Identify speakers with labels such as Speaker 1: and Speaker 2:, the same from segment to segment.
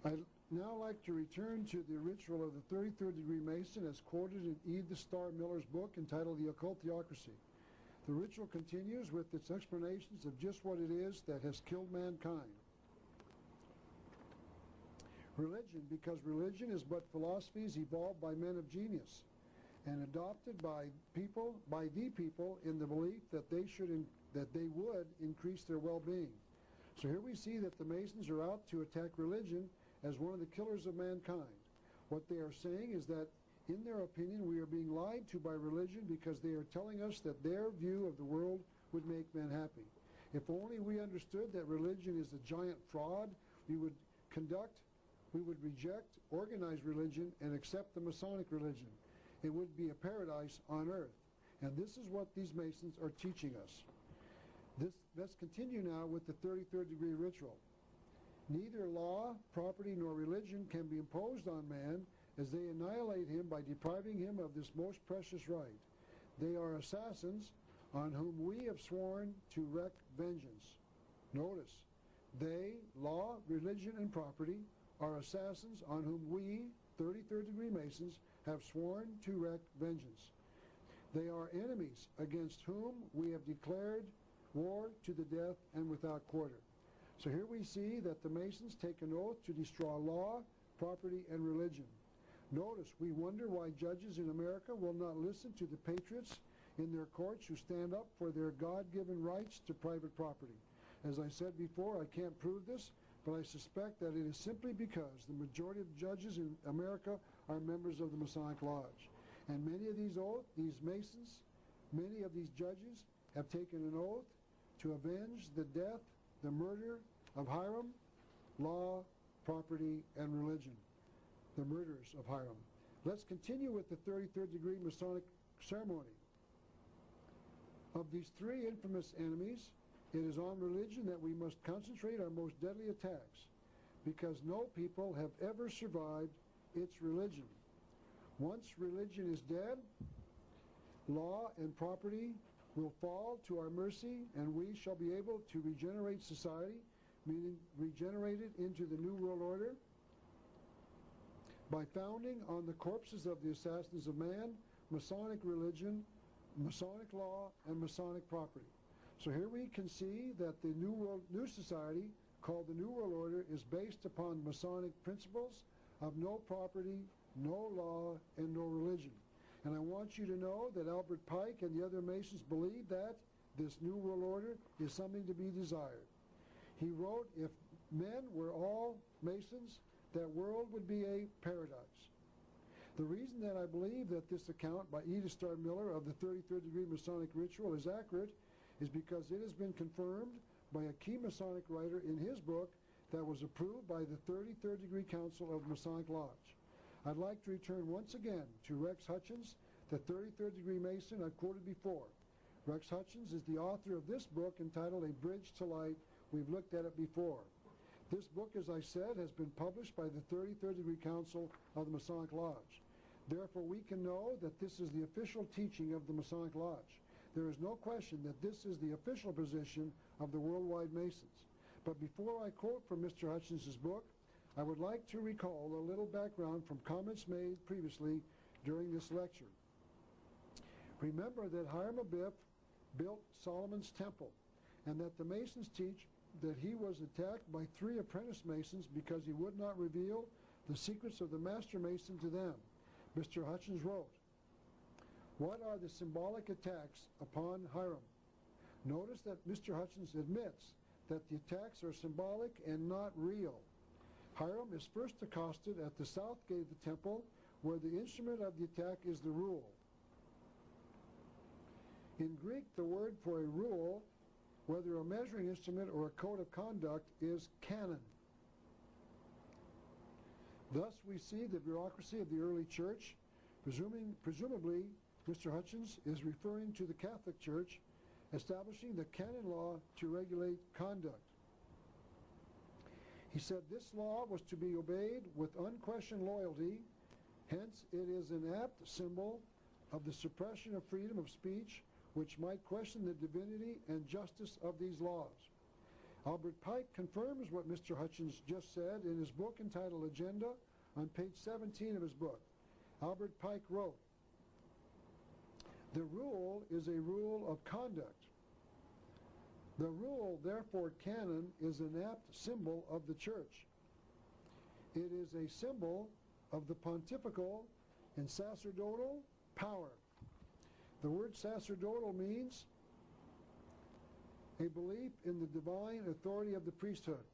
Speaker 1: I'd now like to return to the ritual of the 33rd degree Mason as quoted in Edith Starr Miller's book entitled The Occult Theocracy. The ritual continues with its explanations of just what it is that has killed mankind. Religion, because religion is but philosophies evolved by men of genius and adopted by the people in the belief that they would increase their well-being. So here we see that the Masons are out to attack religion as one of the killers of mankind. What they are saying is that, in their opinion, we are being lied to by religion because they are telling us that their view of the world would make men happy. If only we understood that religion is a giant fraud, we would reject organized religion and accept the Masonic religion. It would be a paradise on earth. And this is what these Masons are teaching us. Let's continue now with the 33rd degree ritual. Neither law, property, nor religion can be imposed on man, as they annihilate him by depriving him of this most precious right. They are assassins on whom we have sworn to wreak vengeance. Notice, they, law, religion, and property, are assassins on whom we, 33rd degree Masons, have sworn to wreak vengeance. They are enemies against whom we have declared war to the death and without quarter. So here we see that the Masons take an oath to destroy law, property, and religion. Notice, we wonder why judges in America will not listen to the patriots in their courts who stand up for their God-given rights to private property. As I said before, I can't prove this, but I suspect that it is simply because the majority of judges in America are members of the Masonic Lodge. And many of these Masons, many of these judges have taken an oath to avenge the death, the murder of Hiram, law, property, and religion. The murderers of Hiram. Let's continue with the 33rd degree Masonic ceremony. Of these three infamous enemies, it is on religion that we must concentrate our most deadly attacks, because no people have ever survived its religion. Once religion is dead, law and property will fall to our mercy, and we shall be able to regenerate society, meaning regenerate it into the New World Order, by founding on the corpses of the assassins of man, Masonic religion, Masonic law, and Masonic property. So here we can see that the new society, called the New World Order, is based upon Masonic principles of no property, no law, and no religion. And I want you to know that Albert Pike and the other Masons believe that this New World Order is something to be desired. He wrote, if men were all Masons, that world would be a paradise. The reason that I believe that this account by Edith Starr Miller of the 33rd degree Masonic ritual is accurate is because it has been confirmed by a key Masonic writer in his book that was approved by the 33rd degree Council of the Masonic Lodge. I'd like to return once again to Rex Hutchins, the 33rd degree Mason I quoted before. Rex Hutchins is the author of this book entitled A Bridge to Light. We've looked at it before. This book, as I said, has been published by the 33rd degree Council of the Masonic Lodge. Therefore, we can know that this is the official teaching of the Masonic Lodge. There is no question that this is the official position of the worldwide Masons. But before I quote from Mr. Hutchins' book, I would like to recall a little background from comments made previously during this lecture. Remember that Hiram Abiff built Solomon's Temple, and that the Masons teach that he was attacked by 3 apprentice Masons because he would not reveal the secrets of the Master Mason to them. Mr. Hutchins wrote, "What are the symbolic attacks upon Hiram?" Notice that Mr. Hutchins admits that the attacks are symbolic and not real. Hiram is first accosted at the south gate of the temple, where the instrument of the attack is the rule. In Greek, the word for a rule, whether a measuring instrument or a code of conduct, is canon. Thus we see the bureaucracy of the early church. Presumably, Mr. Hutchins is referring to the Catholic Church, establishing the canon law to regulate conduct. He said this law was to be obeyed with unquestioned loyalty, hence it is an apt symbol of the suppression of freedom of speech, which might question the divinity and justice of these laws. Albert Pike confirms what Mr. Hutchins just said in his book entitled Agenda on page 17 of his book. Albert Pike wrote, "The rule is a rule of conduct. The rule, therefore canon, is an apt symbol of the church. It is a symbol of the pontifical and sacerdotal power." The word sacerdotal means a belief in the divine authority of the priesthood.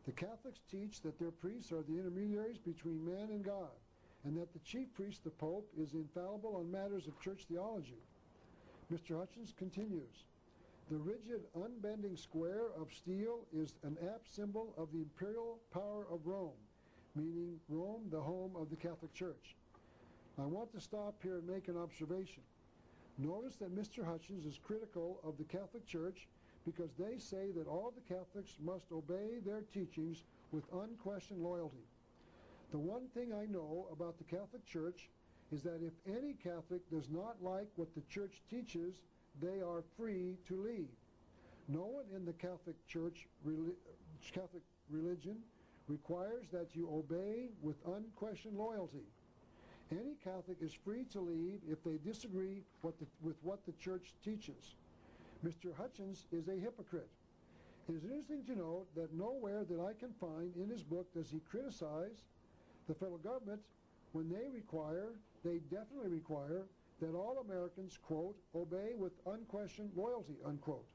Speaker 1: The Catholics teach that their priests are the intermediaries between man and God, and that the chief priest, the Pope, is infallible on matters of church theology. Mr. Hutchins continues, "The rigid, unbending square of steel is an apt symbol of the imperial power of Rome," meaning Rome, the home of the Catholic Church. I want to stop here and make an observation. Notice that Mr. Hutchins is critical of the Catholic Church because they say that all the Catholics must obey their teachings with unquestioned loyalty. The one thing I know about the Catholic Church is that if any Catholic does not like what the Church teaches, they are free to leave. No one in the Catholic Church, Catholic religion, requires that you obey with unquestioned loyalty. Any Catholic is free to leave if they disagree with what the Church teaches. Mr. Hutchins is a hypocrite. It is interesting to note that nowhere that I can find in his book does he criticize the federal government when they definitely require that all Americans, quote, obey with unquestioned loyalty, unquote,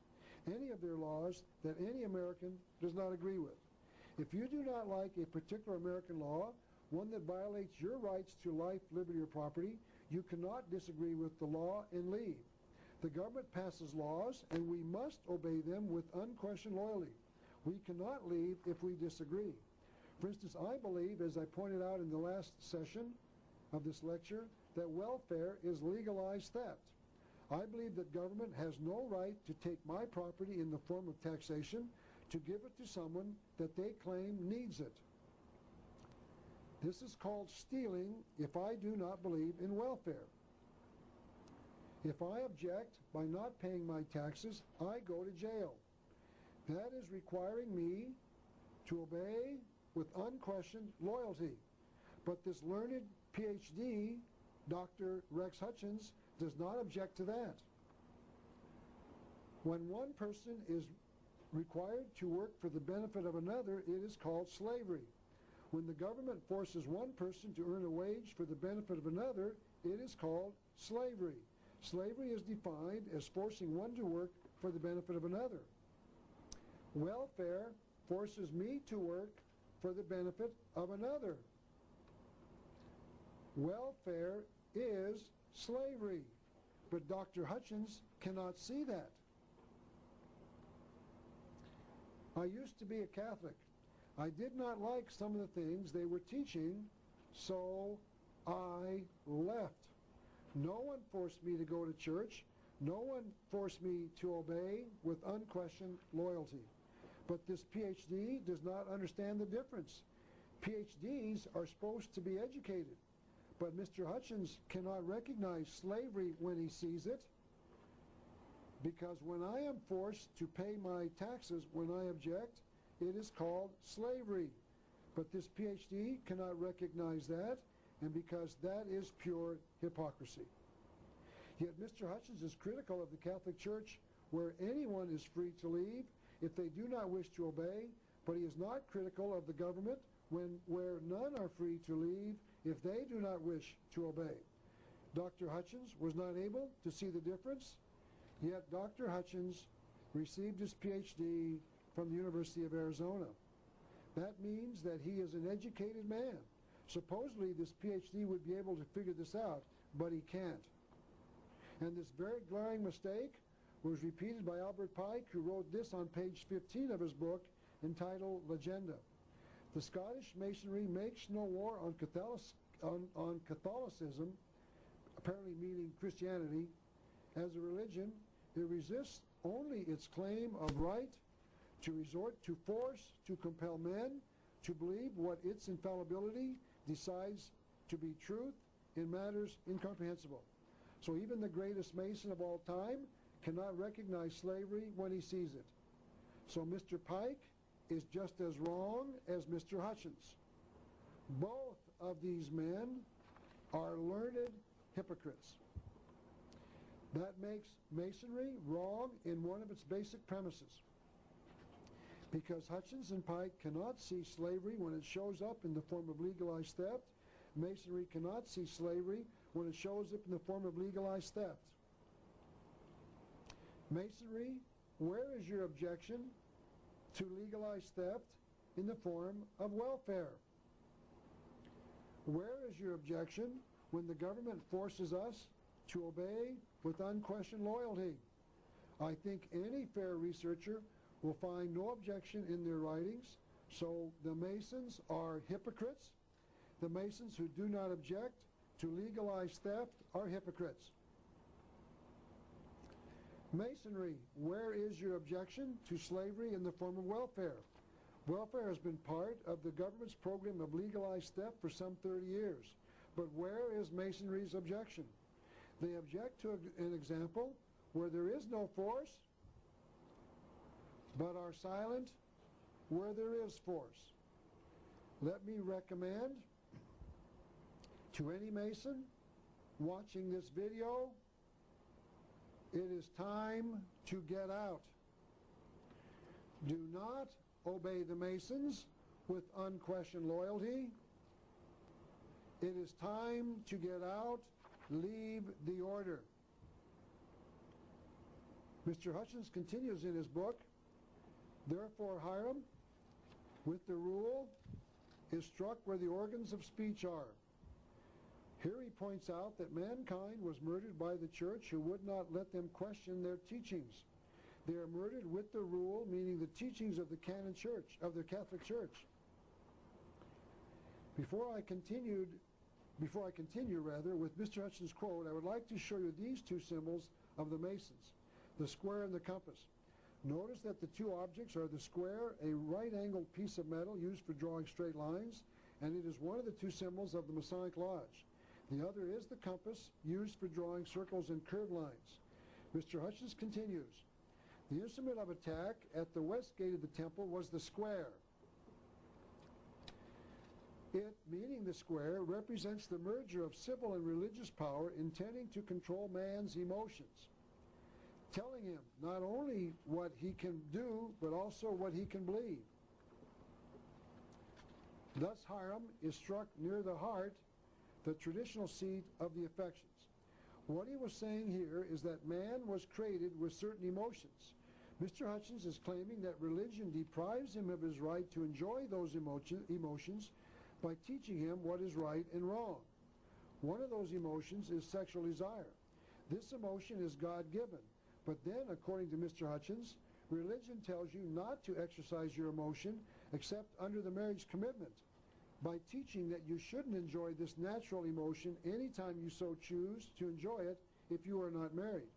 Speaker 1: any of their laws that any American does not agree with. If you do not like a particular American law, one that violates your rights to life, liberty, or property, you cannot disagree with the law and leave. The government passes laws, and we must obey them with unquestioned loyalty. We cannot leave if we disagree. For instance, I believe, as I pointed out in the last session of this lecture, that welfare is legalized theft. I believe that government has no right to take my property in the form of taxation to give it to someone that they claim needs it. This is called stealing if I do not believe in welfare. If I object by not paying my taxes, I go to jail. That is requiring me to obey with unquestioned loyalty. But this learned PhD, Dr. Rex Hutchins, does not object to that. When one person is required to work for the benefit of another, it is called slavery. When the government forces one person to earn a wage for the benefit of another, it is called slavery. Slavery is defined as forcing one to work for the benefit of another. Welfare forces me to work for the benefit of another. Welfare is slavery, but Dr. Hutchins cannot see that. I used to be a Catholic. I did not like some of the things they were teaching, so I left. No one forced me to go to church. No one forced me to obey with unquestioned loyalty. But this PhD does not understand the difference. PhDs are supposed to be educated. But Mr. Hutchins cannot recognize slavery when he sees it, because when I am forced to pay my taxes when I object, it is called slavery. But this PhD cannot recognize that, and because that is pure hypocrisy. Yet Mr. Hutchins is critical of the Catholic Church, where anyone is free to leave if they do not wish to obey, but he is not critical of the government where none are free to leave if they do not wish to obey. Dr. Hutchins was not able to see the difference, yet Dr. Hutchins received his PhD from the University of Arizona. That means that he is an educated man. Supposedly this PhD would be able to figure this out, but he can't. And this very glaring mistake was repeated by Albert Pike, who wrote this on page 15 of his book entitled Legenda. The Scottish Masonry makes no war on Catholicism, apparently meaning Christianity, as a religion. It resists only its claim of right to resort to force to compel men to believe what its infallibility decides to be truth in matters incomprehensible. So even the greatest Mason of all time cannot recognize slavery when he sees it. So Mr. Pike is just as wrong as Mr. Hutchins. Both of these men are learned hypocrites. That makes Masonry wrong in one of its basic premises. Because Hutchins and Pike cannot see slavery when it shows up in the form of legalized theft, Masonry cannot see slavery when it shows up in the form of legalized theft. Masonry, where is your objection to legalized theft in the form of welfare? Where is your objection when the government forces us to obey with unquestioned loyalty? I think any fair researcher will find no objection in their writings. So the Masons are hypocrites. The Masons who do not object to legalized theft are hypocrites. Masonry, where is your objection to slavery in the form of welfare? Welfare has been part of the government's program of legalized theft for some 30 years. But where is Masonry's objection? They object to an example where there is no force, but are silent where there is force. Let me recommend to any Mason watching this video, it is time to get out. Do not obey the Masons with unquestioned loyalty. It is time to get out. Leave the order. Mr. Hutchins continues in his book, therefore Hiram, with the rule, is struck where the organs of speech are. Here he points out that mankind was murdered by the church who would not let them question their teachings. They are murdered with the rule, meaning the teachings of the canon church, of the Catholic Church. Before I continue with Mr. Hutchins' quote, I would like to show you these two symbols of the Masons, the square and the compass. Notice that the two objects are the square, a right-angled piece of metal used for drawing straight lines, and it is one of the two symbols of the Masonic Lodge. The other is the compass, used for drawing circles and curved lines. Mr. Hutchins continues, the instrument of attack at the west gate of the temple was the square. It, meaning the square, represents the merger of civil and religious power intending to control man's emotions, telling him not only what he can do, but also what he can believe. Thus Hiram is struck near the heart, the traditional seat of the affections. What he was saying here is that man was created with certain emotions. Mr. Hutchins is claiming that religion deprives him of his right to enjoy those emotions by teaching him what is right and wrong. One of those emotions is sexual desire. This emotion is God-given. But then, according to Mr. Hutchins, religion tells you not to exercise your emotion except under the marriage commitment, by teaching that you shouldn't enjoy this natural emotion anytime you so choose to enjoy it if you are not married.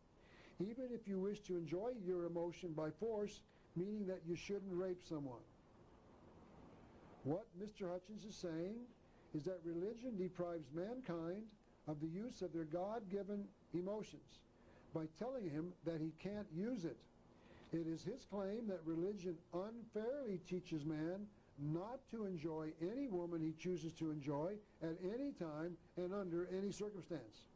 Speaker 1: Even if you wish to enjoy your emotion by force, meaning that you shouldn't rape someone. What Mr. Hutchins is saying is that religion deprives mankind of the use of their God-given emotions by telling him that he can't use it. It is his claim that religion unfairly teaches man not to enjoy any woman he chooses to enjoy at any time and under any circumstance.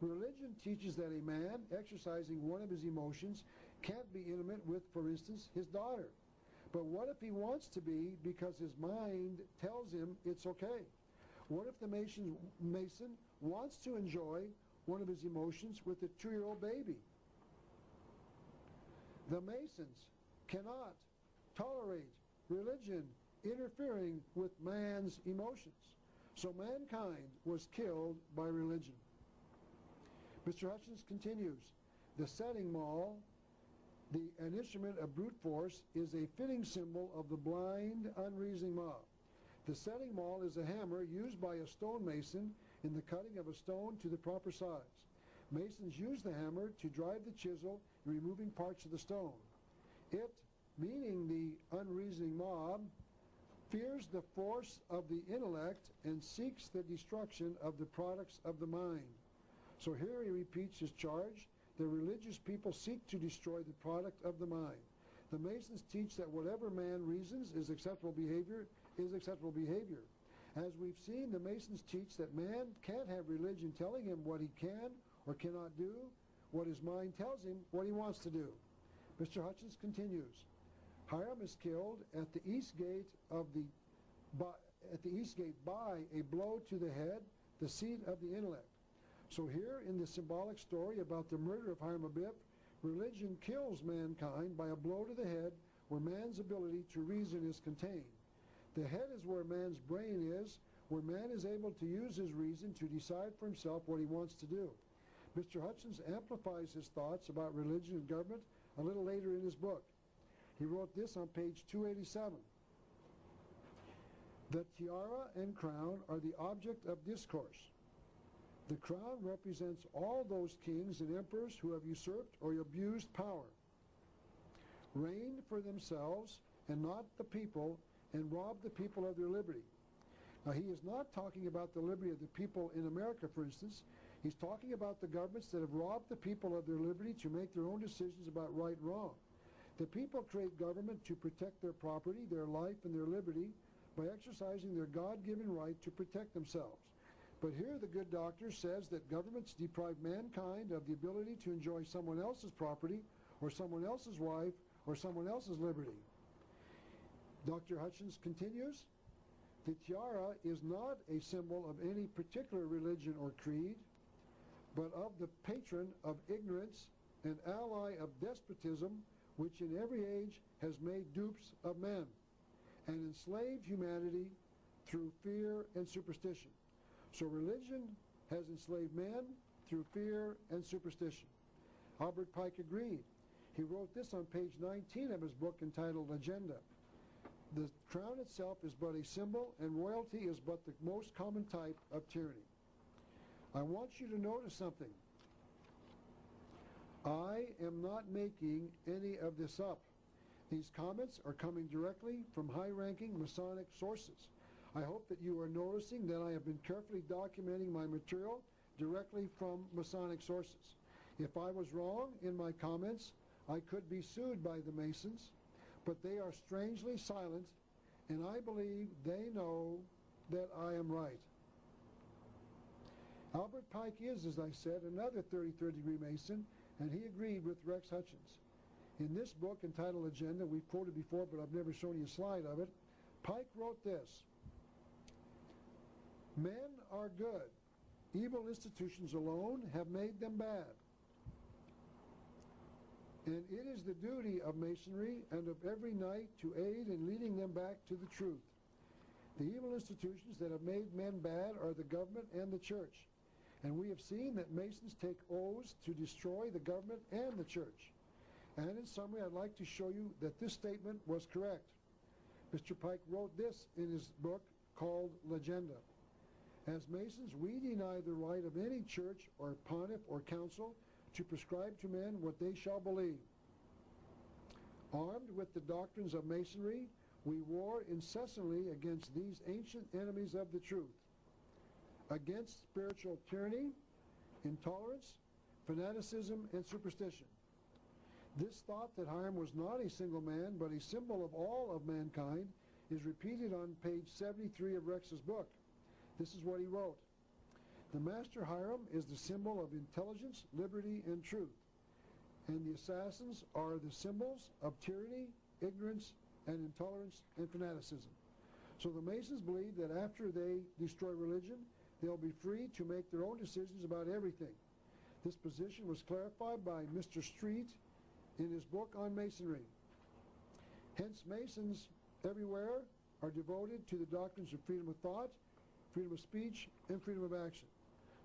Speaker 1: Religion teaches that a man exercising one of his emotions can't be intimate with, for instance, his daughter. But what if he wants to be because his mind tells him it's okay? What if the Mason wants to enjoy one of his emotions with a 2-year-old baby? The Masons cannot tolerate religion interfering with man's emotions. So mankind was killed by religion. Mr. Hutchins continues, the setting maul, an instrument of brute force, is a fitting symbol of the blind, unreasoning mob. The setting maul is a hammer used by a stonemason in the cutting of a stone to the proper size. Masons use the hammer to drive the chisel in removing parts of the stone. It, meaning the unreasoning mob, fears the force of the intellect and seeks the destruction of the products of the mind. So here he repeats his charge. The religious people seek to destroy the product of the mind. The Masons teach that whatever man reasons is acceptable behavior is acceptable behavior. As we've seen, the Masons teach that man can't have religion telling him what he can or cannot do, what his mind tells him what he wants to do. Mr. Hutchins continues, Hiram is killed at the east gate by a blow to the head, the seat of the intellect. So here in the symbolic story about the murder of Hiram Abiff, religion kills mankind by a blow to the head where man's ability to reason is contained. The head is where man's brain is, where man is able to use his reason to decide for himself what he wants to do. Mr. Hutchins amplifies his thoughts about religion and government a little later in his book. He wrote this on page 287. The tiara and crown are the object of discourse. The crown represents all those kings and emperors who have usurped or abused power, reigned for themselves and not the people, and robbed the people of their liberty. Now, he is not talking about the liberty of the people in America, for instance. He's talking about the governments that have robbed the people of their liberty to make their own decisions about right and wrong. The people create government to protect their property, their life, and their liberty by exercising their God-given right to protect themselves. But here the good doctor says that governments deprive mankind of the ability to enjoy someone else's property or someone else's wife or someone else's liberty. Dr. Hutchins continues, the tiara is not a symbol of any particular religion or creed, but of the patron of ignorance and ally of despotism, which in every age has made dupes of men and enslaved humanity through fear and superstition. So religion has enslaved men through fear and superstition. Albert Pike agreed. He wrote this on page 19 of his book entitled Agenda. The crown itself is but a symbol, and royalty is but the most common type of tyranny. I want you to notice something. I am not making any of this up. These comments are coming directly from high-ranking Masonic sources. I hope that you are noticing that I have been carefully documenting my material directly from Masonic sources. If I was wrong in my comments, I could be sued by the Masons, but they are strangely silent, and I believe they know that I am right. Albert Pike is, as I said, another 33rd-degree Mason, and he agreed with Rex Hutchins. In this book entitled Agenda, we've quoted before, but I've never shown you a slide of it, Pike wrote this, men are good. Evil institutions alone have made them bad. And it is the duty of Masonry and of every knight to aid in leading them back to the truth. The evil institutions that have made men bad are the government and the church. And we have seen that Masons take oaths to destroy the government and the church. And in summary, I'd like to show you that this statement was correct. Mr. Pike wrote this in his book called Legenda. As Masons, we deny the right of any church or pontiff or council to prescribe to men what they shall believe. Armed with the doctrines of Masonry, we war incessantly against these ancient enemies of the truth, against spiritual tyranny, intolerance, fanaticism, and superstition. This thought that Hiram was not a single man, but a symbol of all of mankind, is repeated on page 73 of Rex's book. This is what he wrote. The Master Hiram is the symbol of intelligence, liberty, and truth. And the assassins are the symbols of tyranny, ignorance, and intolerance and fanaticism. So the Masons believe that after they destroy religion, they'll be free to make their own decisions about everything. This position was clarified by Mr. Street in his book on Masonry. Hence, Masons everywhere are devoted to the doctrines of freedom of thought, freedom of speech, and freedom of action.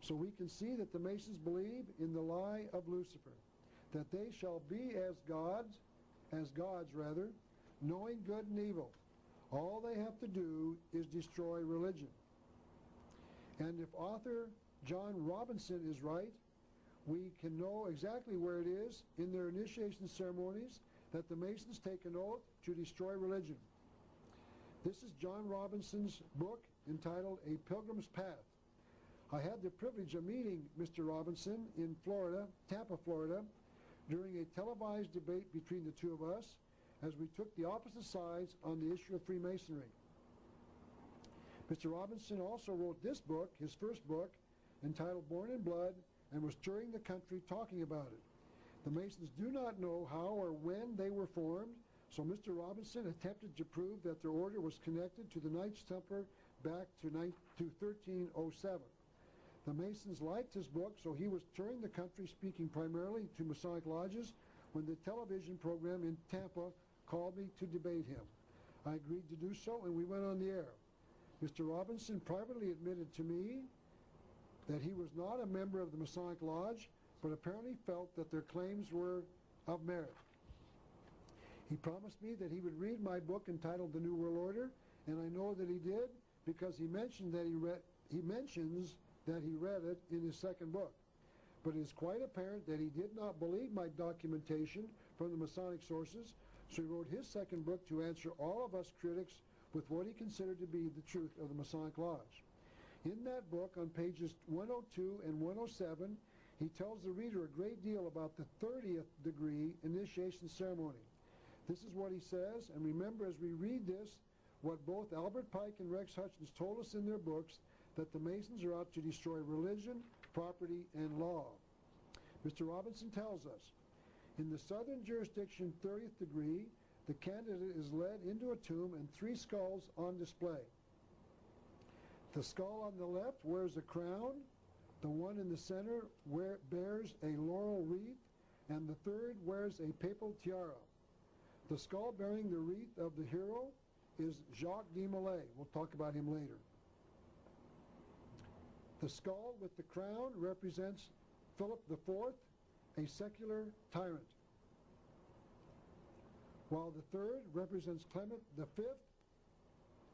Speaker 1: So we can see that the Masons believe in the lie of Lucifer, that they shall be as gods, knowing good and evil. All they have to do is destroy religion. And if author John Robinson is right, we can know exactly where it is in their initiation ceremonies that the Masons take an oath to destroy religion. This is John Robinson's book entitled A Pilgrim's Path. I had the privilege of meeting Mr. Robinson in Florida, Tampa, Florida, during a televised debate between the two of us, as we took the opposite sides on the issue of Freemasonry. Mr. Robinson also wrote this book, his first book, entitled Born in Blood, and was touring the country talking about it. The Masons do not know how or when they were formed, so Mr. Robinson attempted to prove that their order was connected to the Knights Templar back to 1307. The Masons liked his book, so he was touring the country speaking primarily to Masonic lodges when the television program in Tampa called me to debate him. I agreed to do so, and we went on the air. Mr. Robinson privately admitted to me that he was not a member of the Masonic Lodge, but apparently felt that their claims were of merit. He promised me that he would read my book entitled The New World Order, and I know that he did because he mentions that he read it in his second book. But it is quite apparent that he did not believe my documentation from the Masonic sources, so he wrote his second book to answer all of us critics with what he considered to be the truth of the Masonic Lodge. In that book, on pages 102 and 107, he tells the reader a great deal about the 30th degree initiation ceremony. This is what he says, and remember as we read this, what both Albert Pike and Rex Hutchins told us in their books, that the Masons are out to destroy religion, property, and law. Mr. Robinson tells us, in the southern jurisdiction 30th degree, the candidate is led into a tomb and 3 skulls on display. The skull on the left wears a crown, the one in the center bears a laurel wreath, and the third wears a papal tiara. The skull bearing the wreath of the hero is Jacques de Molay. We'll talk about him later. The skull with the crown represents Philip IV, a secular tyrant, while the third represents Clement V,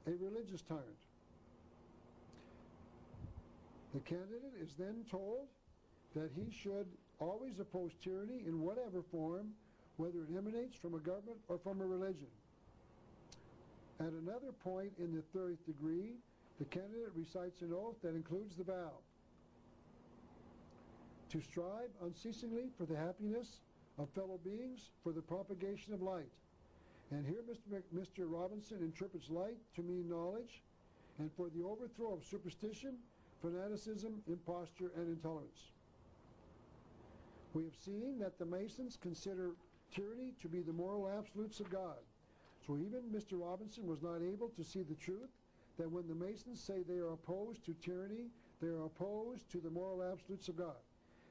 Speaker 1: a religious tyrant. The candidate is then told that he should always oppose tyranny in whatever form, whether it emanates from a government or from a religion. At another point in the 30th degree, the candidate recites an oath that includes the vow to strive unceasingly for the happiness of fellow beings, for the propagation of light. And here Mr. Robinson interprets light to mean knowledge, and for the overthrow of superstition, fanaticism, imposture, and intolerance. We have seen that the Masons consider tyranny to be the moral absolutes of God. So even Mr. Robinson was not able to see the truth that when the Masons say they are opposed to tyranny, they are opposed to the moral absolutes of God.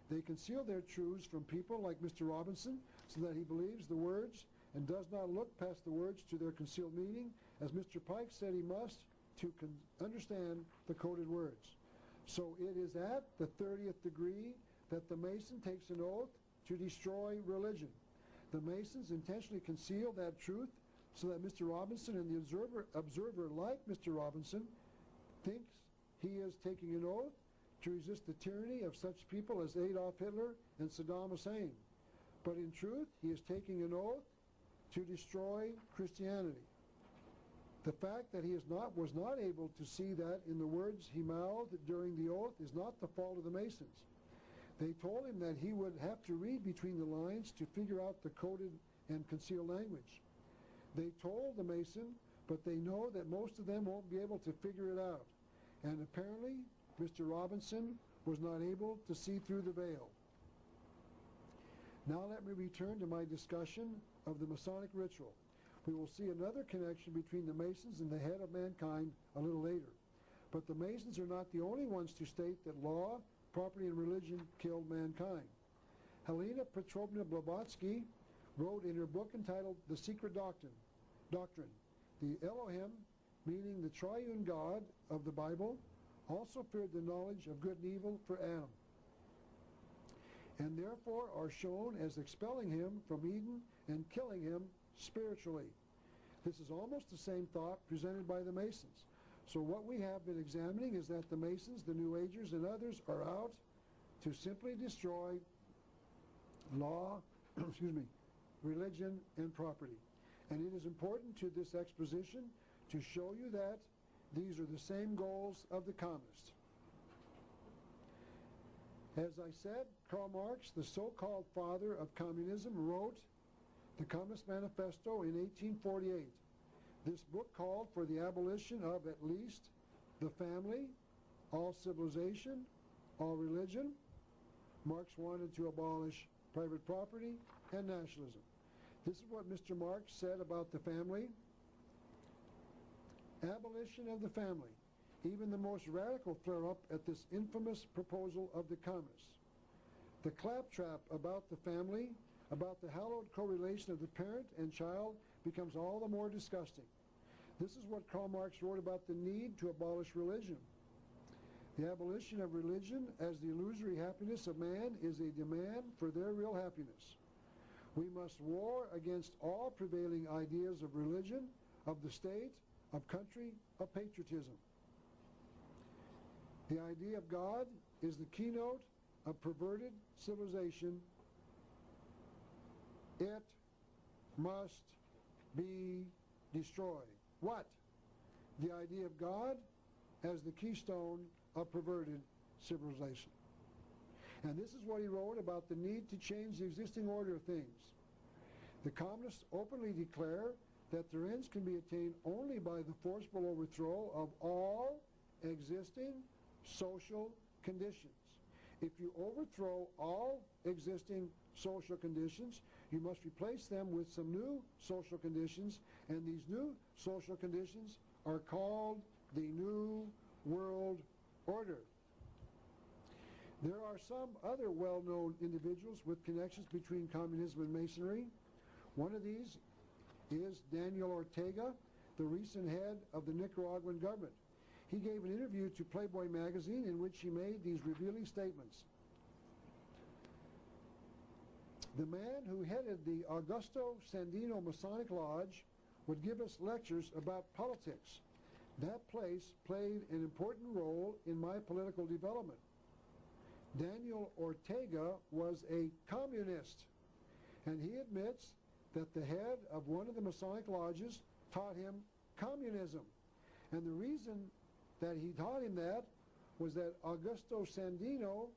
Speaker 1: They conceal their truths from people like Mr. Robinson so that he believes the words and does not look past the words to their concealed meaning, as Mr. Pike said he must to understand the coded words. So it is at the 30th degree that the Mason takes an oath to destroy religion. The Masons intentionally conceal that truth so that Mr. Robinson and the observer like Mr. Robinson thinks he is taking an oath to resist the tyranny of such people as Adolf Hitler and Saddam Hussein. But in truth, he is taking an oath to destroy Christianity. The fact that he was not able to see that in the words he mouthed during the oath is not the fault of the Masons. They told him that he would have to read between the lines to figure out the coded and concealed language. They told the Mason, but they know that most of them won't be able to figure it out. And apparently, Mr. Robinson was not able to see through the veil. Now let me return to my discussion of the Masonic ritual. We will see another connection between the Masons and the head of mankind a little later. But the Masons are not the only ones to state that law, property, and religion killed mankind. Helena Petrovna Blavatsky wrote in her book entitled The Secret Doctrine, the Elohim, meaning the triune God of the Bible, also feared the knowledge of good and evil for Adam, and therefore are shown as expelling him from Eden and killing him spiritually. This is almost the same thought presented by the Masons. So what we have been examining is that the Masons, the New Agers, and others are out to simply destroy law, religion, and property. And it is important to this exposition to show you that these are the same goals of the communists. As I said, Karl Marx, the so-called father of communism, wrote the Communist Manifesto in 1848. This book called for the abolition of at least the family, all civilization, all religion. Marx wanted to abolish private property and nationalism. This is what Mr. Marx said about the family. Abolition of the family. Even the most radical flare up at this infamous proposal of the communists. The claptrap about the family, about the hallowed correlation of the parent and child, becomes all the more disgusting. This is what Karl Marx wrote about the need to abolish religion. The abolition of religion as the illusory happiness of man is a demand for their real happiness. We must war against all prevailing ideas of religion, of the state, of country, of patriotism. The idea of God is the keynote of perverted civilization. It must be destroyed. What? The idea of God as the keystone of perverted civilization. And this is what he wrote about the need to change the existing order of things. The communists openly declare that their ends can be attained only by the forcible overthrow of all existing social conditions. If you overthrow all existing social conditions, you must replace them with some new social conditions, and these new social conditions are called the New World Order. There are some other well-known individuals with connections between communism and Masonry. One of these is Daniel Ortega, the recent head of the Nicaraguan government. He gave an interview to Playboy magazine in which he made these revealing statements. The man who headed the Augusto Sandino Masonic Lodge would give us lectures about politics. That place played an important role in my political development. Daniel Ortega was a communist, and he admits that the head of one of the Masonic lodges taught him communism. And the reason that he taught him that was that Augusto Sandino,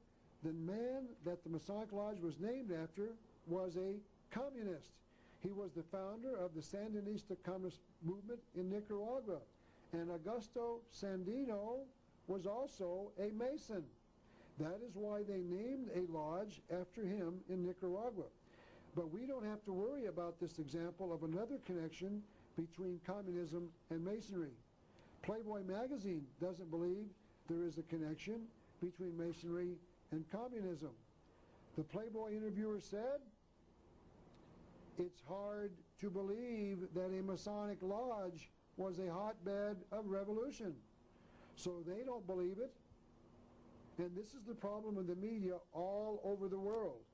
Speaker 1: the man that the Masonic Lodge was named after, was a communist. He was the founder of the Sandinista communist movement in Nicaragua. And Augusto Sandino was also a Mason. That is why they named a lodge after him in Nicaragua. But we don't have to worry about this example of another connection between communism and Masonry. Playboy magazine doesn't believe there is a connection between Masonry and communism. The Playboy interviewer said, "It's hard to believe that a Masonic lodge was a hotbed of revolution." So they don't believe it. And this is the problem in the media all over the world.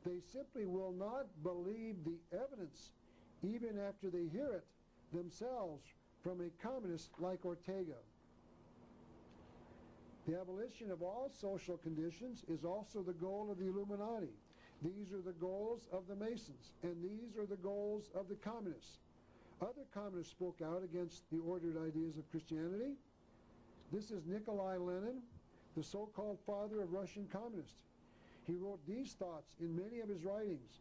Speaker 1: They simply will not believe the evidence, even after they hear it themselves from a communist like Ortega. The abolition of all social conditions is also the goal of the Illuminati. These are the goals of the Masons, and these are the goals of the communists. Other communists spoke out against the ordered ideas of Christianity. This is Nikolai Lenin, the so-called father of Russian communists. He wrote these thoughts in many of his writings.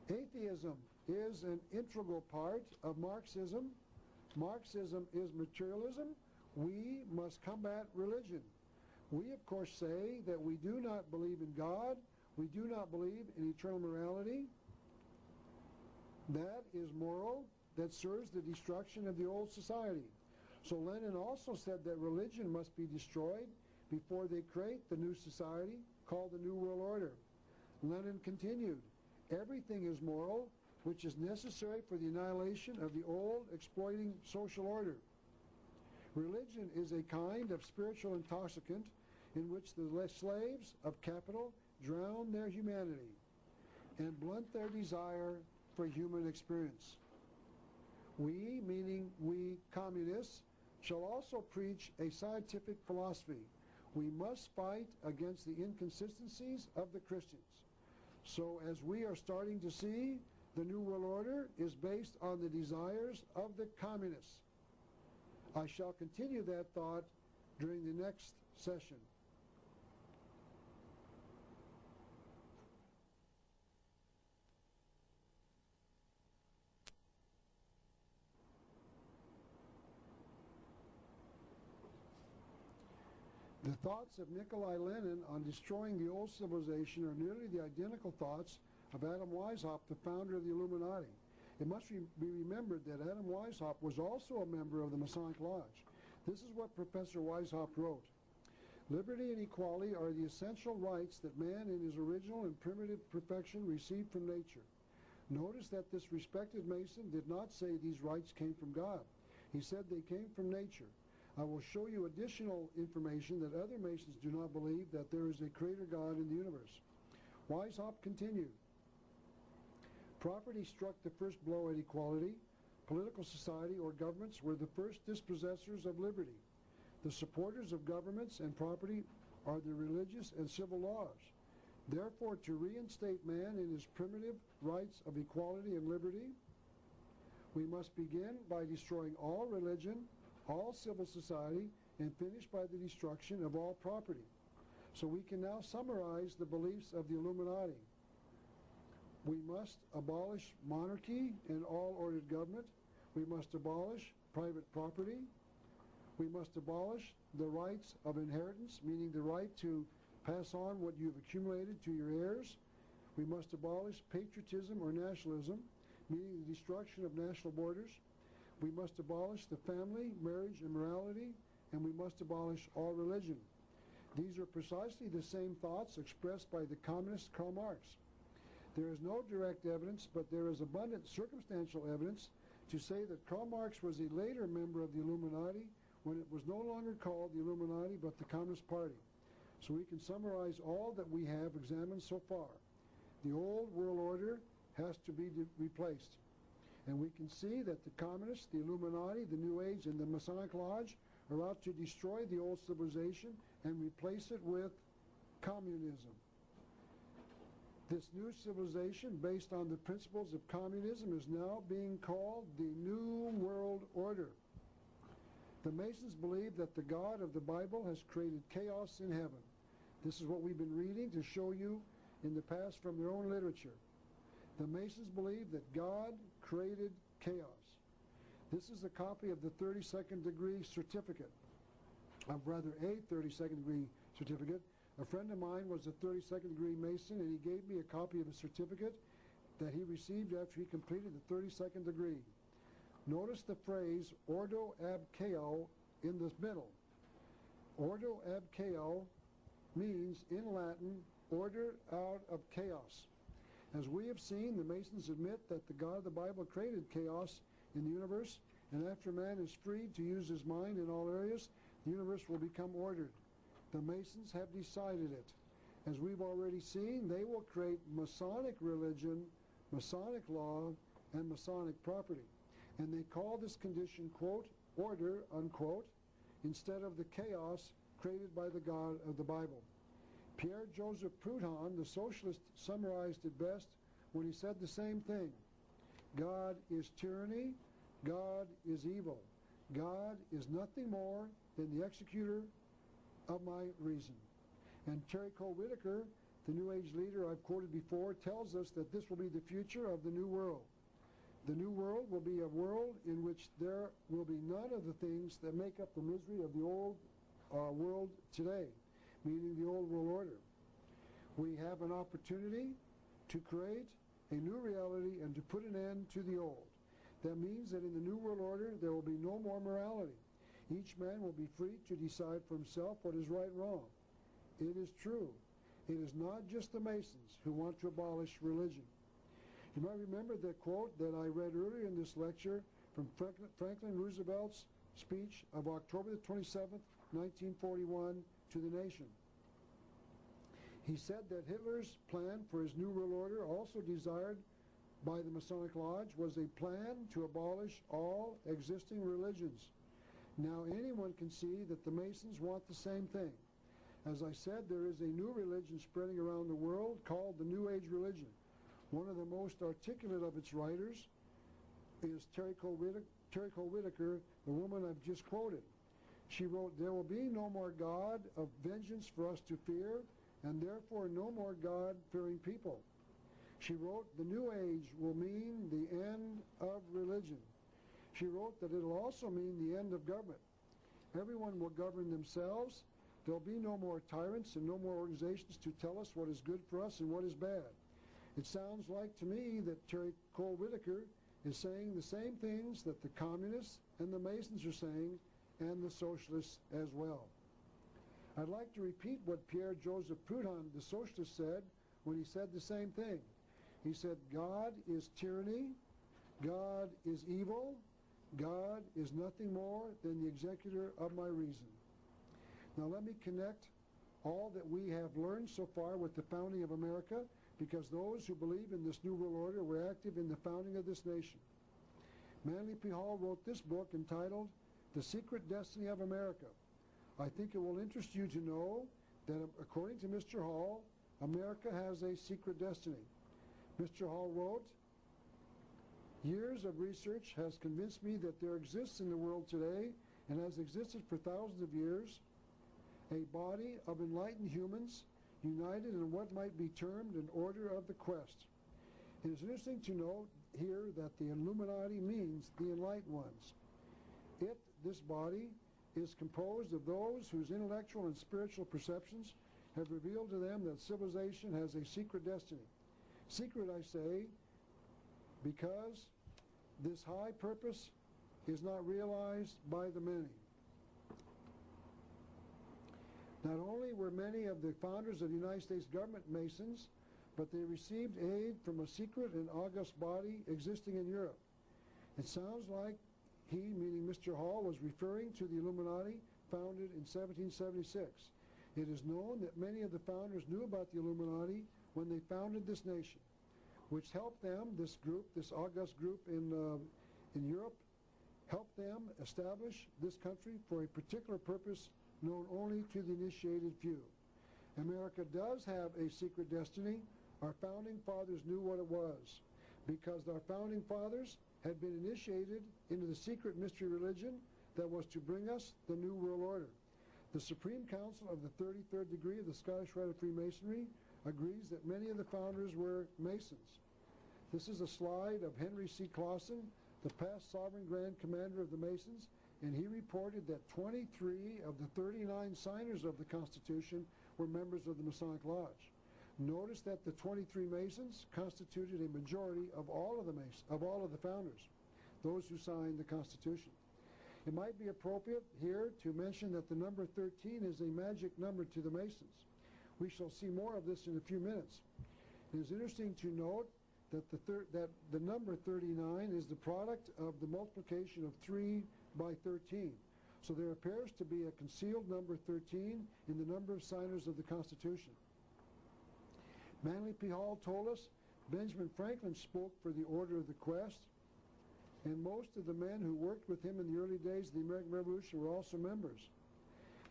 Speaker 1: Atheism is an integral part of Marxism. Marxism is materialism. We must combat religion. We, of course, say that we do not believe in God. We do not believe in eternal morality. That is moral. That serves the destruction of the old society. So Lenin also said that religion must be destroyed before they create the new society called the New World Order. Lenin continued, everything is moral, which is necessary for the annihilation of the old exploiting social order. Religion is a kind of spiritual intoxicant in which the slaves of capital drown their humanity and blunt their desire for human experience. We, meaning we communists, shall also preach a scientific philosophy. We must fight against the inconsistencies of the Christians. So as we are starting to see, the New World Order is based on the desires of the communists. I shall continue that thought during the next session. The thoughts of Nikolai Lenin on destroying the old civilization are nearly the identical thoughts of Adam Weishaupt, the founder of the Illuminati. It must be remembered that Adam Weishaupt was also a member of the Masonic Lodge. This is what Professor Weishaupt wrote. Liberty and equality are the essential rights that man in his original and primitive perfection received from nature. Notice that this respected Mason did not say these rights came from God. He said they came from nature. I will show you additional information that other Masons do not believe that there is a creator God in the universe. Weishaupt continued. Property struck the first blow at equality. Political society or governments were the first dispossessors of liberty. The supporters of governments and property are the religious and civil laws. Therefore, to reinstate man in his primitive rights of equality and liberty, we must begin by destroying all religion, all civil society, and finish by the destruction of all property. So we can now summarize the beliefs of the Illuminati. We must abolish monarchy and all ordered government. We must abolish private property. We must abolish the rights of inheritance, meaning the right to pass on what you've accumulated to your heirs. We must abolish patriotism or nationalism, meaning the destruction of national borders. We must abolish the family, marriage, and morality, and we must abolish all religion. These are precisely the same thoughts expressed by the communist Karl Marx. There is no direct evidence, but there is abundant circumstantial evidence to say that Karl Marx was a later member of the Illuminati when it was no longer called the Illuminati but the Communist Party. So we can summarize all that we have examined so far. The old world order has to be replaced. And we can see that the communists, the Illuminati, the New Age, and the Masonic Lodge are out to destroy the old civilization and replace it with communism. This new civilization, based on the principles of communism, is now being called the New World Order. The Masons believe that the God of the Bible has created chaos in heaven. This is what we've been reading to show you in the past from their own literature. The Masons believe that God created chaos. This is a copy of the 32nd degree certificate, a 32nd degree certificate. A friend of mine was a 32nd degree Mason, and he gave me a copy of a certificate that he received after he completed the 32nd degree. Notice the phrase ordo ab chaos in the middle. Ordo ab chaos means, in Latin, order out of chaos. As we have seen, the Masons admit that the God of the Bible created chaos in the universe, and after man is freed to use his mind in all areas, the universe will become ordered. The Masons have decided it. As we've already seen, they will create Masonic religion, Masonic law, and Masonic property. And they call this condition, quote, order, unquote, instead of the chaos created by the God of the Bible. Pierre-Joseph Proudhon, the socialist, summarized it best when he said the same thing. God is tyranny, God is evil. God is nothing more than the executor of my reason. And Terry Cole Whitaker, the New Age leader I've quoted before, tells us that this will be the future of the New World. The New World will be a world in which there will be none of the things that make up the misery of the old world today, meaning the old world order. We have an opportunity to create a new reality and to put an end to the old. That means that in the New World Order there will be no more morality. Each man will be free to decide for himself what is right and wrong. It is true. It is not just the Masons who want to abolish religion. You might remember the quote that I read earlier in this lecture from Franklin Roosevelt's speech of October the 27th, 1941, to the nation. He said that Hitler's plan for his New World Order, also desired by the Masonic Lodge, was a plan to abolish all existing religions. Now anyone can see that the Masons want the same thing. As I said, there is a new religion spreading around the world called the New Age religion. One of the most articulate of its writers is Terry Cole Whitaker, the woman I've just quoted. She wrote, "There will be no more God of vengeance for us to fear, and therefore no more God-fearing people." She wrote, "The New Age will mean the end of religion." She wrote that it will also mean the end of government. Everyone will govern themselves. There'll be no more tyrants and no more organizations to tell us what is good for us and what is bad. It sounds like to me that Terry Cole Whitaker is saying the same things that the communists and the Masons are saying, and the socialists as well. I'd like to repeat what Pierre-Joseph Proudhon, the socialist, said when he said the same thing. He said, God is tyranny, God is evil, God is nothing more than the executor of my reason. Now let me connect all that we have learned so far with the founding of America, because those who believe in this New World Order were active in the founding of this nation. Manly P. Hall wrote this book entitled The Secret Destiny of America. I think it will interest you to know that according to Mr. Hall, America has a secret destiny. Mr. Hall wrote, years of research has convinced me that there exists in the world today, and has existed for thousands of years, a body of enlightened humans united in what might be termed an order of the quest. It is interesting to note here that the Illuminati means the enlightened ones. This body, is composed of those whose intellectual and spiritual perceptions have revealed to them that civilization has a secret destiny. Secret, I say, because this high purpose is not realized by the many. Not only were many of the founders of the United States government Masons, but they received aid from a secret and august body existing in Europe. It sounds like he, meaning Mr. Hall, was referring to the Illuminati founded in 1776. It is known that many of the founders knew about the Illuminati when they founded this nation, which helped them, this group, this august group in Europe, helped them establish this country for a particular purpose known only to the initiated few. America does have a secret destiny. Our founding fathers knew what it was, because our founding fathers had been initiated into the secret mystery religion that was to bring us the New World Order. The Supreme Council of the 33rd degree of the Scottish Rite of Freemasonry agrees that many of the founders were Masons. This is a slide of Henry C. Clausen, the past sovereign grand commander of the Masons, and he reported that 23 of the 39 signers of the Constitution were members of the Masonic Lodge. Notice that the 23 Masons constituted a majority of all of the founders, those who signed the Constitution. It might be appropriate here to mention that the number 13 is a magic number to the Masons. We shall see more of this in a few minutes. It is interesting to note that the number 39 is the product of the multiplication of 3 by 13. So there appears to be a concealed number 13 in the number of signers of the Constitution. Manly P. Hall told us Benjamin Franklin spoke for the Order of the Quest, and most of the men who worked with him in the early days of the American Revolution were also members.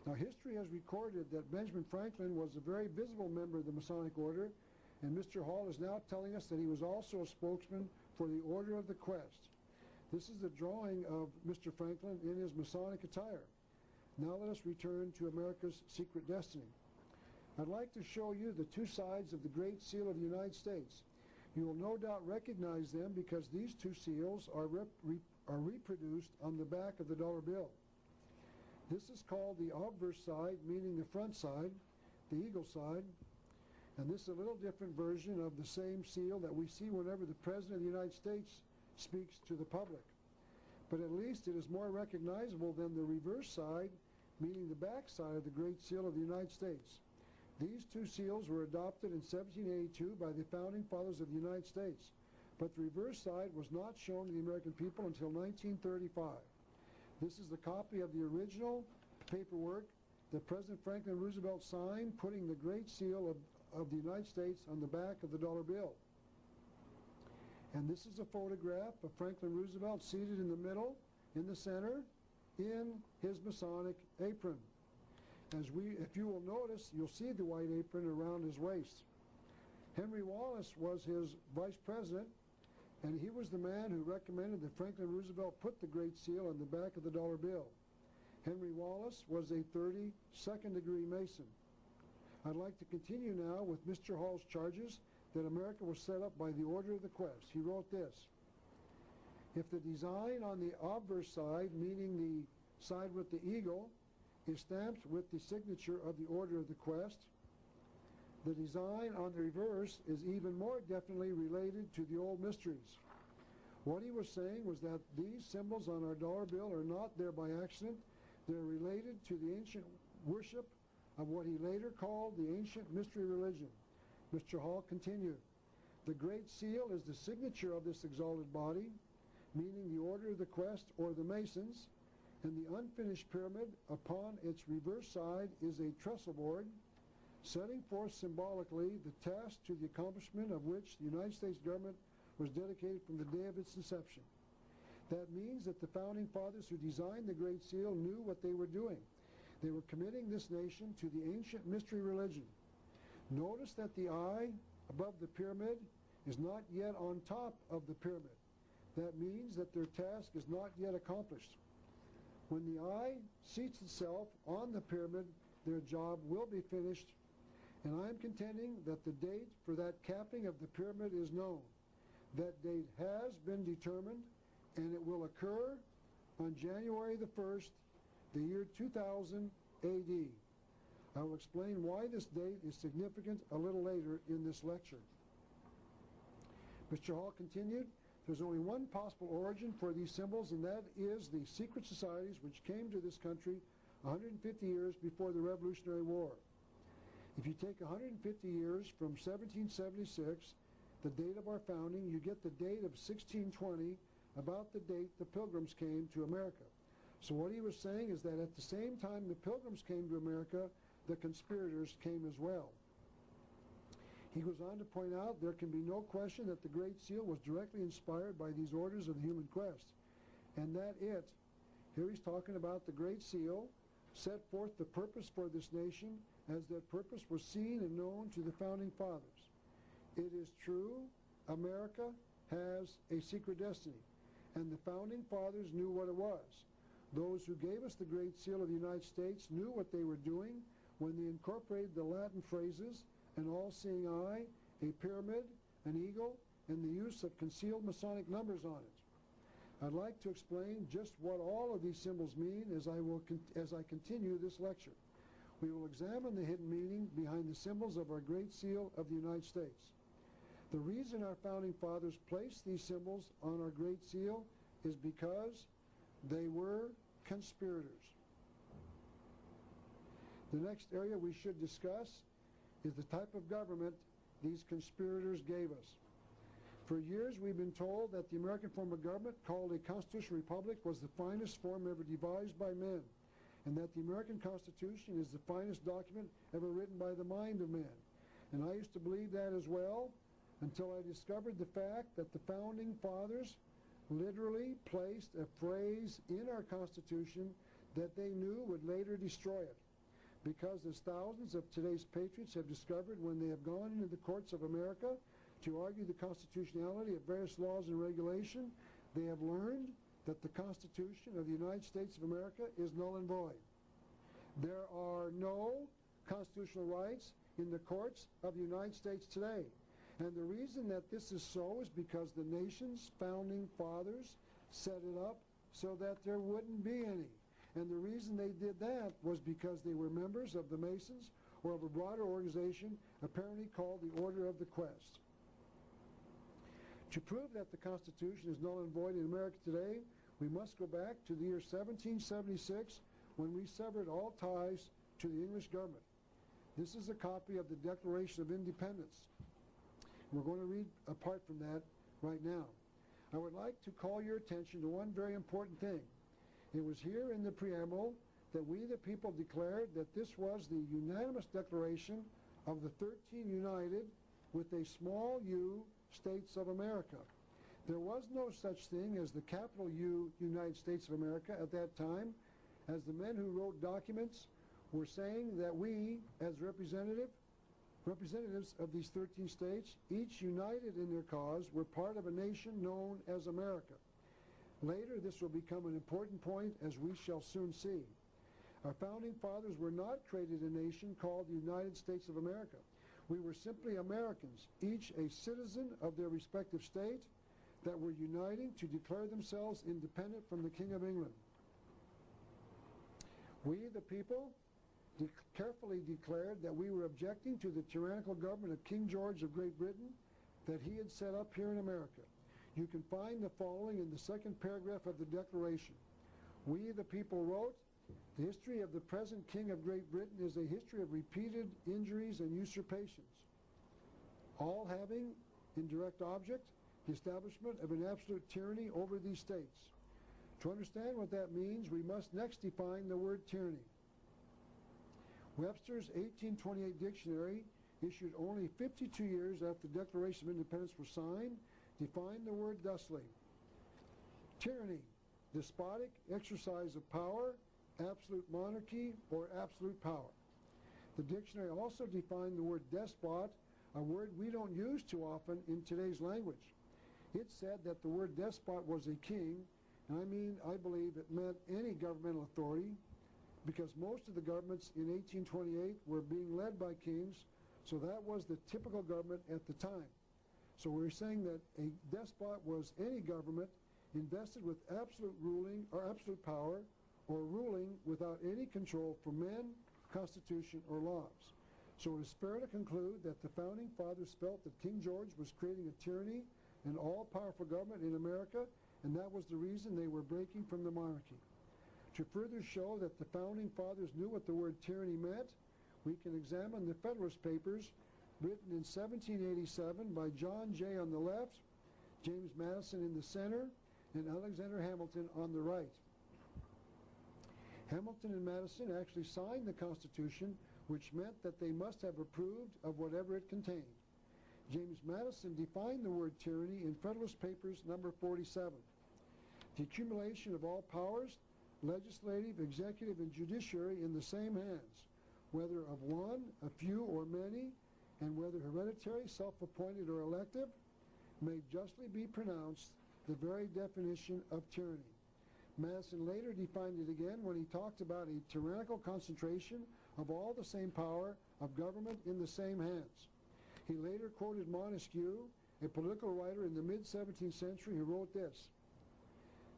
Speaker 1: Now, history has recorded that Benjamin Franklin was a very visible member of the Masonic Order, and Mr. Hall is now telling us that he was also a spokesman for the Order of the Quest. This is a drawing of Mr. Franklin in his Masonic attire. Now let us return to America's secret destiny. I'd like to show you the two sides of the Great Seal of the United States. You will no doubt recognize them because these two seals are reproduced on the back of the dollar bill. This is called the obverse side, meaning the front side, the eagle side, and this is a little different version of the same seal that we see whenever the President of the United States speaks to the public. But at least it is more recognizable than the reverse side, meaning the back side of the Great Seal of the United States. These two seals were adopted in 1782 by the founding fathers of the United States, but the reverse side was not shown to the American people until 1935. This is the copy of the original paperwork that President Franklin Roosevelt signed, putting the Great Seal of the United States on the back of the dollar bill. And this is a photograph of Franklin Roosevelt seated in the middle, in the center, in his Masonic apron. If you will notice, you'll see the white apron around his waist. Henry Wallace was his vice president, and he was the man who recommended that Franklin Roosevelt put the Great Seal on the back of the dollar bill. Henry Wallace was a 32nd degree Mason. I'd like to continue now with Mr. Hall's charges that America was set up by the Order of the Quest. He wrote this: if the design on the obverse side, meaning the side with the eagle, is stamped with the signature of the Order of the Quest. The design on the reverse is even more definitely related to the old mysteries. What he was saying was that these symbols on our dollar bill are not there by accident. They're related to the ancient worship of what he later called the ancient mystery religion. Mr. Hall continued, "The Great Seal is the signature of this exalted body, meaning the Order of the Quest or the Masons, and the unfinished pyramid upon its reverse side is a trestle board, setting forth symbolically the task to the accomplishment of which the United States government was dedicated from the day of its inception. That means that the founding fathers who designed the Great Seal knew what they were doing. They were committing this nation to the ancient mystery religion. Notice that the eye above the pyramid is not yet on top of the pyramid. That means that their task is not yet accomplished. When the eye seats itself on the pyramid, their job will be finished, and I am contending that the date for that capping of the pyramid is known. That date has been determined, and it will occur on January the 1st, the year 2000 AD. I will explain why this date is significant a little later in this lecture." Mr. Hall continued, "There's only one possible origin for these symbols, and that is the secret societies which came to this country 150 years before the Revolutionary War. If you take 150 years from 1776, the date of our founding, you get the date of 1620, about the date the Pilgrims came to America. So what he was saying is that at the same time the Pilgrims came to America, the conspirators came as well." He goes on to point out, "There can be no question that the Great Seal was directly inspired by these orders of the human quest, and that it," here he's talking about the Great Seal, "set forth the purpose for this nation as that purpose was seen and known to the founding fathers. It is true, America has a secret destiny, and the founding fathers knew what it was. Those who gave us the Great Seal of the United States knew what they were doing when they incorporated the Latin phrases, an all-seeing eye, a pyramid, an eagle, and the use of concealed Masonic numbers on it. I'd like to explain just what all of these symbols mean as I continue this lecture. We will examine the hidden meaning behind the symbols of our Great Seal of the United States. The reason our founding fathers placed these symbols on our Great Seal is because they were conspirators. The next area we should discuss is the type of government these conspirators gave us. For years we've been told that the American form of government, called a constitutional republic, was the finest form ever devised by men, and that the American Constitution is the finest document ever written by the mind of man. And I used to believe that as well, until I discovered the fact that the founding fathers literally placed a phrase in our Constitution that they knew would later destroy it. Because as thousands of today's patriots have discovered when they have gone into the courts of America to argue the constitutionality of various laws and regulation, they have learned that the Constitution of the United States of America is null and void. There are no constitutional rights in the courts of the United States today. And the reason that this is so is because the nation's founding fathers set it up so that there wouldn't be any. And the reason they did that was because they were members of the Masons or of a broader organization apparently called the Order of the Quest. To prove that the Constitution is null and void in America today, we must go back to the year 1776 when we severed all ties to the English government. This is a copy of the Declaration of Independence. We're going to read a part from that right now. I would like to call your attention to one very important thing. It was here in the preamble that we the people declared that this was the unanimous declaration of the 13 united with a small u states of America. There was no such thing as the capital U United States of America at that time, as the men who wrote documents were saying that we, as representatives of these 13 states, each united in their cause, were part of a nation known as America. Later, this will become an important point, as we shall soon see. Our founding fathers were not created a nation called the United States of America. We were simply Americans, each a citizen of their respective state, that were uniting to declare themselves independent from the King of England. We, the people, carefully declared that we were objecting to the tyrannical government of King George of Great Britain that he had set up here in America. You can find the following in the second paragraph of the Declaration. We, the people, wrote, "The history of the present King of Great Britain is a history of repeated injuries and usurpations, all having in direct object the establishment of an absolute tyranny over these states. To understand what that means, we must next define the word tyranny." Webster's 1828 dictionary, issued only 52 years after the Declaration of Independence was signed, defined the word thusly: tyranny, despotic exercise of power, absolute monarchy, or absolute power. The dictionary also defined the word despot, a word we don't use too often in today's language. It said that the word despot was a king, and I believe it meant any governmental authority, because most of the governments in 1828 were being led by kings, so that was the typical government at the time. So we're saying that a despot was any government invested with absolute ruling or absolute power, or ruling without any control from men, constitution, or laws. So it is fair to conclude that the Founding Fathers felt that King George was creating a tyranny and all-powerful government in America, and that was the reason they were breaking from the monarchy. To further show that the Founding Fathers knew what the word tyranny meant, we can examine the Federalist Papers written in 1787 by John Jay on the left, James Madison in the center, and Alexander Hamilton on the right. Hamilton and Madison actually signed the Constitution, which meant that they must have approved of whatever it contained. James Madison defined the word tyranny in Federalist Papers number 47. The accumulation of all powers, legislative, executive, and judiciary in the same hands, whether of one, a few, or many, and whether hereditary, self-appointed, or elective, may justly be pronounced the very definition of tyranny. Madison later defined it again when he talked about a tyrannical concentration of all the same power of government in the same hands. He later quoted Montesquieu, a political writer in the mid-17th century, who wrote this: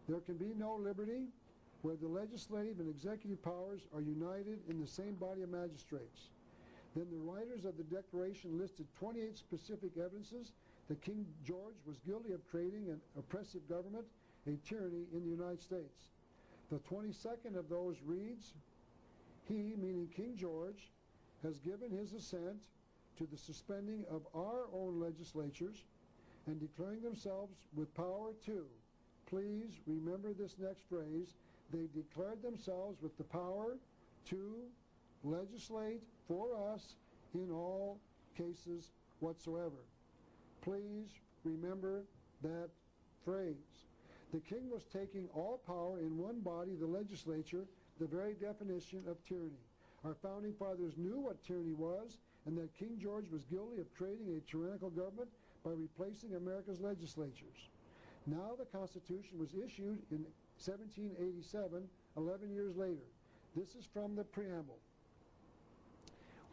Speaker 1: "There can be no liberty where the legislative and executive powers are united in the same body of magistrates." Then the writers of the Declaration listed 28 specific evidences that King George was guilty of creating an oppressive government, a tyranny in the United States. The 22nd of those reads, "He," meaning King George, "has given his assent to the suspending of our own legislatures and declaring themselves with power to," please remember this next phrase, "they declared themselves with the power to legislate for us in all cases whatsoever." Please remember that phrase. The king was taking all power in one body, the legislature, the very definition of tyranny. Our founding fathers knew what tyranny was, and that King George was guilty of creating a tyrannical government by replacing America's legislatures. Now the Constitution was issued in 1787, 11 years later. This is from the preamble.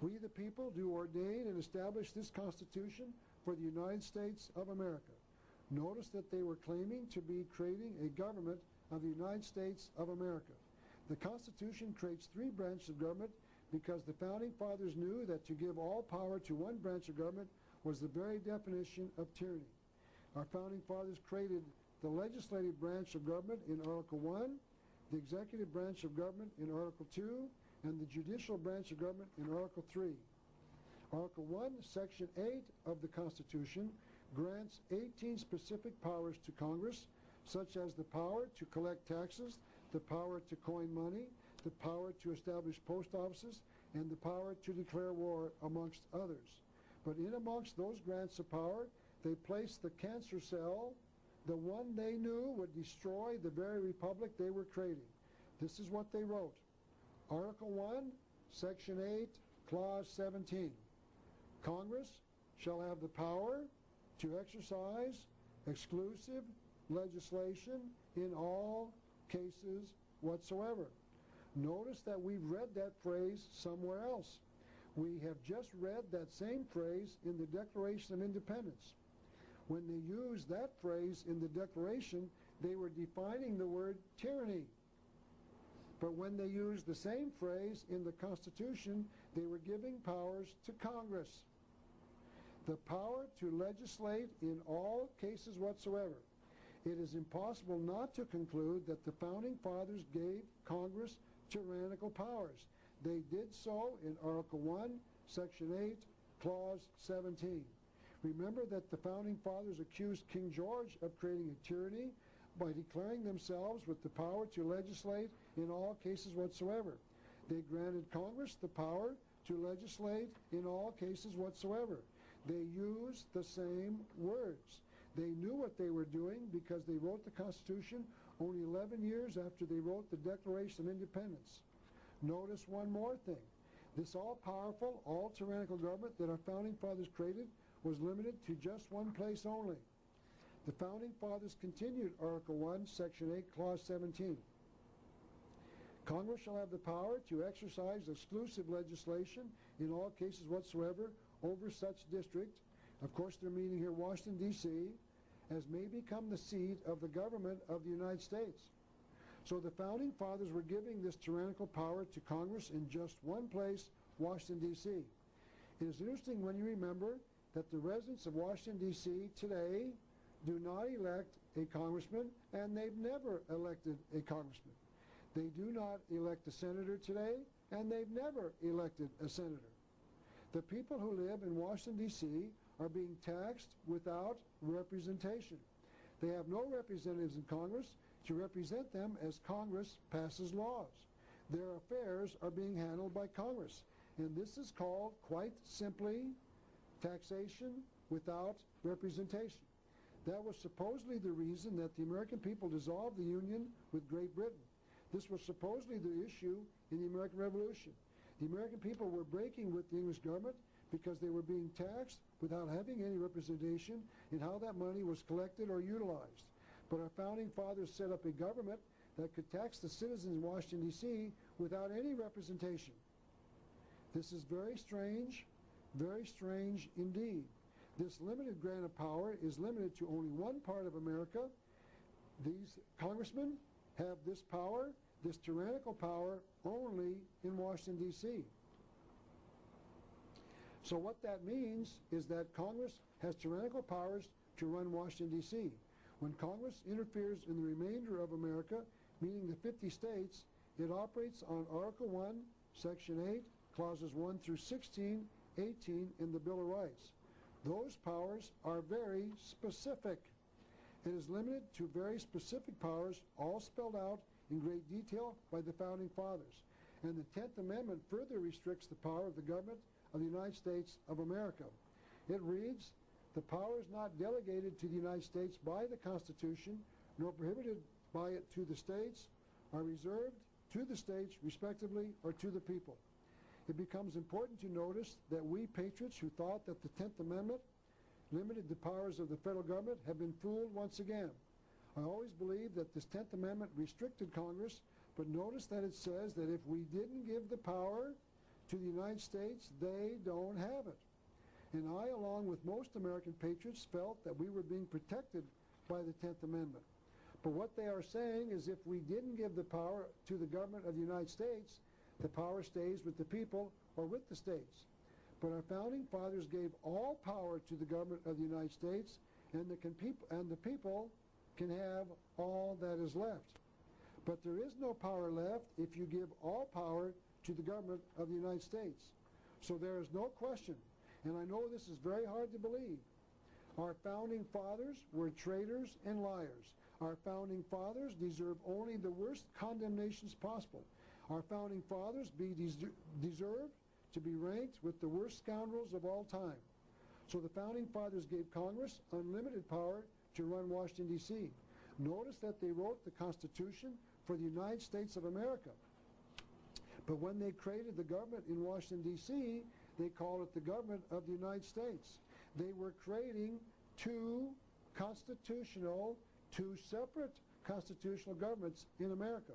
Speaker 1: "We the people do ordain and establish this Constitution for the United States of America." Notice that they were claiming to be creating a government of the United States of America. The Constitution creates three branches of government because the Founding Fathers knew that to give all power to one branch of government was the very definition of tyranny. Our Founding Fathers created the legislative branch of government in Article 1, the executive branch of government in Article 2, and the judicial branch of government in Article 3. Article 1, Section 8 of the Constitution grants 18 specific powers to Congress, such as the power to collect taxes, the power to coin money, the power to establish post offices, and the power to declare war, amongst others. But in amongst those grants of power, they placed the cancer cell, the one they knew would destroy the very republic they were creating. This is what they wrote. Article 1, Section 8, Clause 17. "Congress shall have the power to exercise exclusive legislation in all cases whatsoever." Notice that we've read that phrase somewhere else. We have just read that same phrase in the Declaration of Independence. When they used that phrase in the Declaration, they were defining the word tyranny. But when they used the same phrase in the Constitution, they were giving powers to Congress. The power to legislate in all cases whatsoever. It is impossible not to conclude that the Founding Fathers gave Congress tyrannical powers. They did so in Article 1, Section 8, Clause 17. Remember that the Founding Fathers accused King George of creating a tyranny by declaring themselves with the power to legislate in all cases whatsoever. They granted Congress the power to legislate in all cases whatsoever. They used the same words. They knew what they were doing because they wrote the Constitution only 11 years after they wrote the Declaration of Independence. Notice one more thing. This all-powerful, all-tyrannical government that our Founding Fathers created was limited to just one place only. The Founding Fathers continued Article 1, Section 8, Clause 17. Congress shall have the power to exercise exclusive legislation in all cases whatsoever over such district, of course they're meaning here Washington, D.C., as may become the seat of the government of the United States. So the Founding Fathers were giving this tyrannical power to Congress in just one place, Washington, D.C. It is interesting when you remember that the residents of Washington, D.C. today do not elect a congressman, and they've never elected a congressman. They do not elect a senator today, and they've never elected a senator. The people who live in Washington, D.C. are being taxed without representation. They have no representatives in Congress to represent them as Congress passes laws. Their affairs are being handled by Congress, and this is called, quite simply, taxation without representation. That was supposedly the reason that the American people dissolved the Union with Great Britain. This was supposedly the issue in the American Revolution. The American people were breaking with the English government because they were being taxed without having any representation in how that money was collected or utilized. But our Founding Fathers set up a government that could tax the citizens in Washington, D.C. without any representation. This is very strange indeed. This limited grant of power is limited to only one part of America. These congressmen have this power, this tyrannical power, only in Washington, D.C. So what that means is that Congress has tyrannical powers to run Washington, D.C. When Congress interferes in the remainder of America, meaning the 50 states, it operates on Article 1, Section 8, Clauses 1 through 16, 18 in the Bill of Rights. Those powers are very specific. It is limited to very specific powers, all spelled out in great detail by the Founding Fathers. And the 10th Amendment further restricts the power of the government of the United States of America. It reads, "The powers not delegated to the United States by the Constitution, nor prohibited by it to the states, are reserved to the states, respectively, or to the people." It becomes important to notice that we patriots who thought that the 10th Amendment limited the powers of the federal government have been fooled once again. I always believed that this 10th Amendment restricted Congress, but notice that it says that if we didn't give the power to the United States, they don't have it. And I, along with most American patriots, felt that we were being protected by the 10th Amendment. But what they are saying is if we didn't give the power to the government of the United States, the power stays with the people or with the states. But our Founding Fathers gave all power to the government of the United States, and the people can have all that is left. But there is no power left if you give all power to the government of the United States. So there is no question, and I know this is very hard to believe, our Founding Fathers were traitors and liars. Our Founding Fathers deserve only the worst condemnations possible. Our Founding Fathers deserve to be ranked with the worst scoundrels of all time. So the Founding Fathers gave Congress unlimited power to run Washington, D.C. Notice that they wrote the Constitution for the United States of America. But when they created the government in Washington, D.C., they called it the government of the United States. They were creating two separate constitutional governments in America.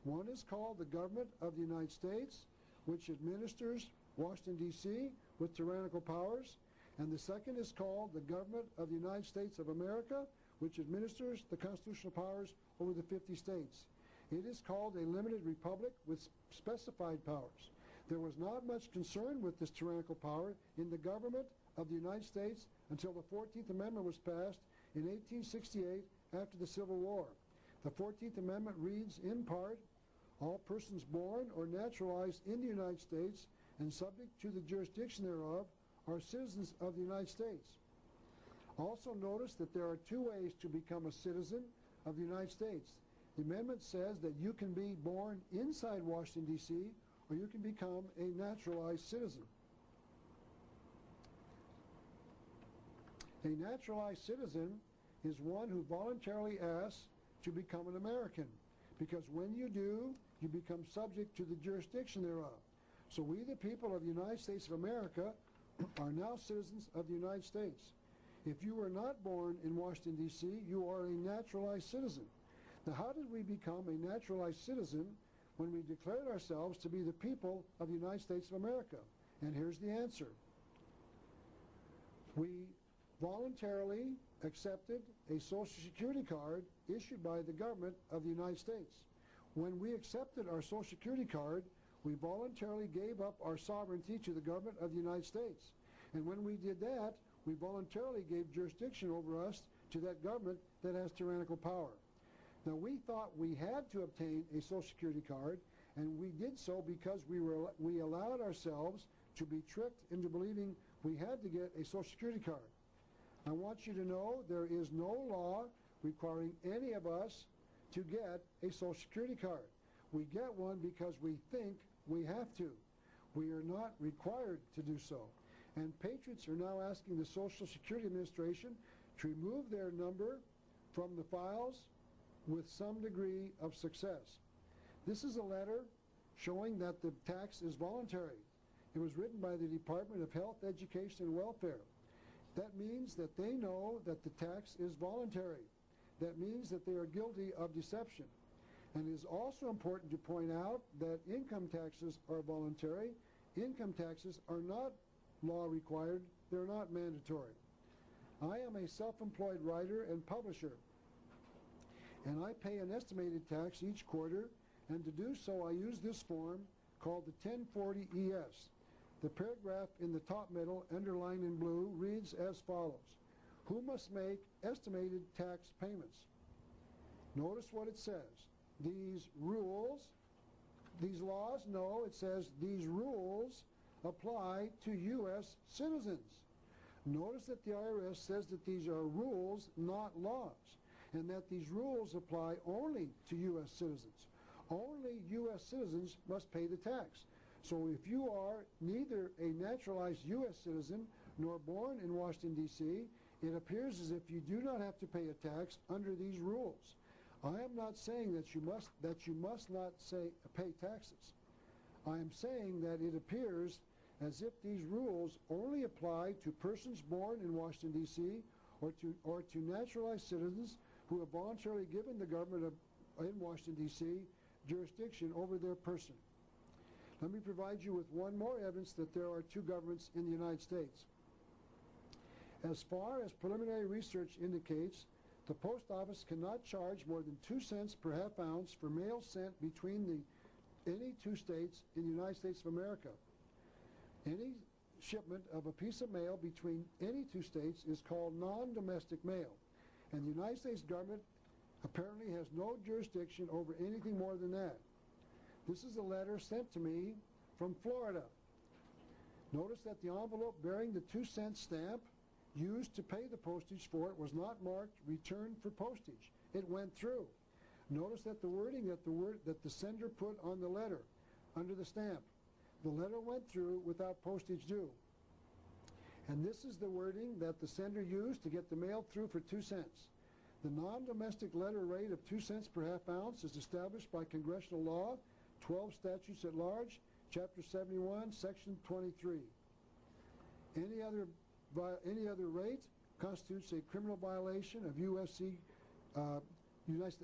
Speaker 1: One is called the government of the United States, which administers Washington, D.C. with tyrannical powers. And the second is called the government of the United States of America, which administers the constitutional powers over the 50 states. It is called a limited republic with specified powers. There was not much concern with this tyrannical power in the government of the United States until the 14th Amendment was passed in 1868 after the Civil War. The 14th Amendment reads in part, all persons born or naturalized in the United States and subject to the jurisdiction thereof are citizens of the United States. Also notice that there are two ways to become a citizen of the United States. The amendment says that you can be born inside Washington, D.C., or you can become a naturalized citizen. A naturalized citizen is one who voluntarily asks to become an American, because when you do, you become subject to the jurisdiction thereof. So we, the people of the United States of America, are now citizens of the United States. If you were not born in Washington, D.C., you are a naturalized citizen. Now, how did we become a naturalized citizen when we declared ourselves to be the people of the United States of America? And here's the answer. We voluntarily accepted a Social Security card issued by the government of the United States. When we accepted our Social Security card, we voluntarily gave up our sovereignty to the government of the United States. And when we did that, we voluntarily gave jurisdiction over us to that government that has tyrannical power. Now, we thought we had to obtain a Social Security card, and we did so because we allowed ourselves to be tricked into believing we had to get a Social Security card. I want you to know there is no law requiring any of us to get a Social Security card. We get one because we think we have to. We are not required to do so. And patriots are now asking the Social Security Administration to remove their number from the files with some degree of success. This is a letter showing that the tax is voluntary. It was written by the Department of Health, Education, and Welfare. That means that they know that the tax is voluntary. That means that they are guilty of deception. And it is also important to point out that income taxes are voluntary. Income taxes are not law required. They're not mandatory. I am a self-employed writer and publisher, and I pay an estimated tax each quarter, and to do so I use this form called the 1040-ES. The paragraph in the top middle, underlined in blue, reads as follows. Who must make estimated tax payments? Notice what it says. These rules, these laws, no, it says these rules apply to U.S. citizens. Notice that the IRS says that these are rules, not laws, and that these rules apply only to U.S. citizens. Only U.S. citizens must pay the tax. So if you are neither a naturalized U.S. citizen nor born in Washington, D.C., it appears as if you do not have to pay a tax under these rules. I am not saying that you must not pay taxes. I am saying that it appears as if these rules only apply to persons born in Washington, D.C., or to naturalized citizens who have voluntarily given the government in Washington, D.C. jurisdiction over their person. Let me provide you with one more evidence that there are two governments in the United States. As far as preliminary research indicates, the post office cannot charge more than 2 cents per half ounce for mail sent between any two states in the United States of America. Any shipment of a piece of mail between any two states is called non-domestic mail, and the United States government apparently has no jurisdiction over anything more than that. This is a letter sent to me from Florida. Notice that the envelope bearing the 2-cent stamp used to pay the postage for it was not marked returned for postage. It went through. Notice that the wording that the sender put on the letter under the stamp. The letter went through without postage due. And this is the wording that the sender used to get the mail through for 2 cents. The non-domestic letter rate of 2 cents per half ounce is established by congressional law, 12 statutes at large, Chapter 71, Section 23. Any other rate constitutes a criminal violation of USC,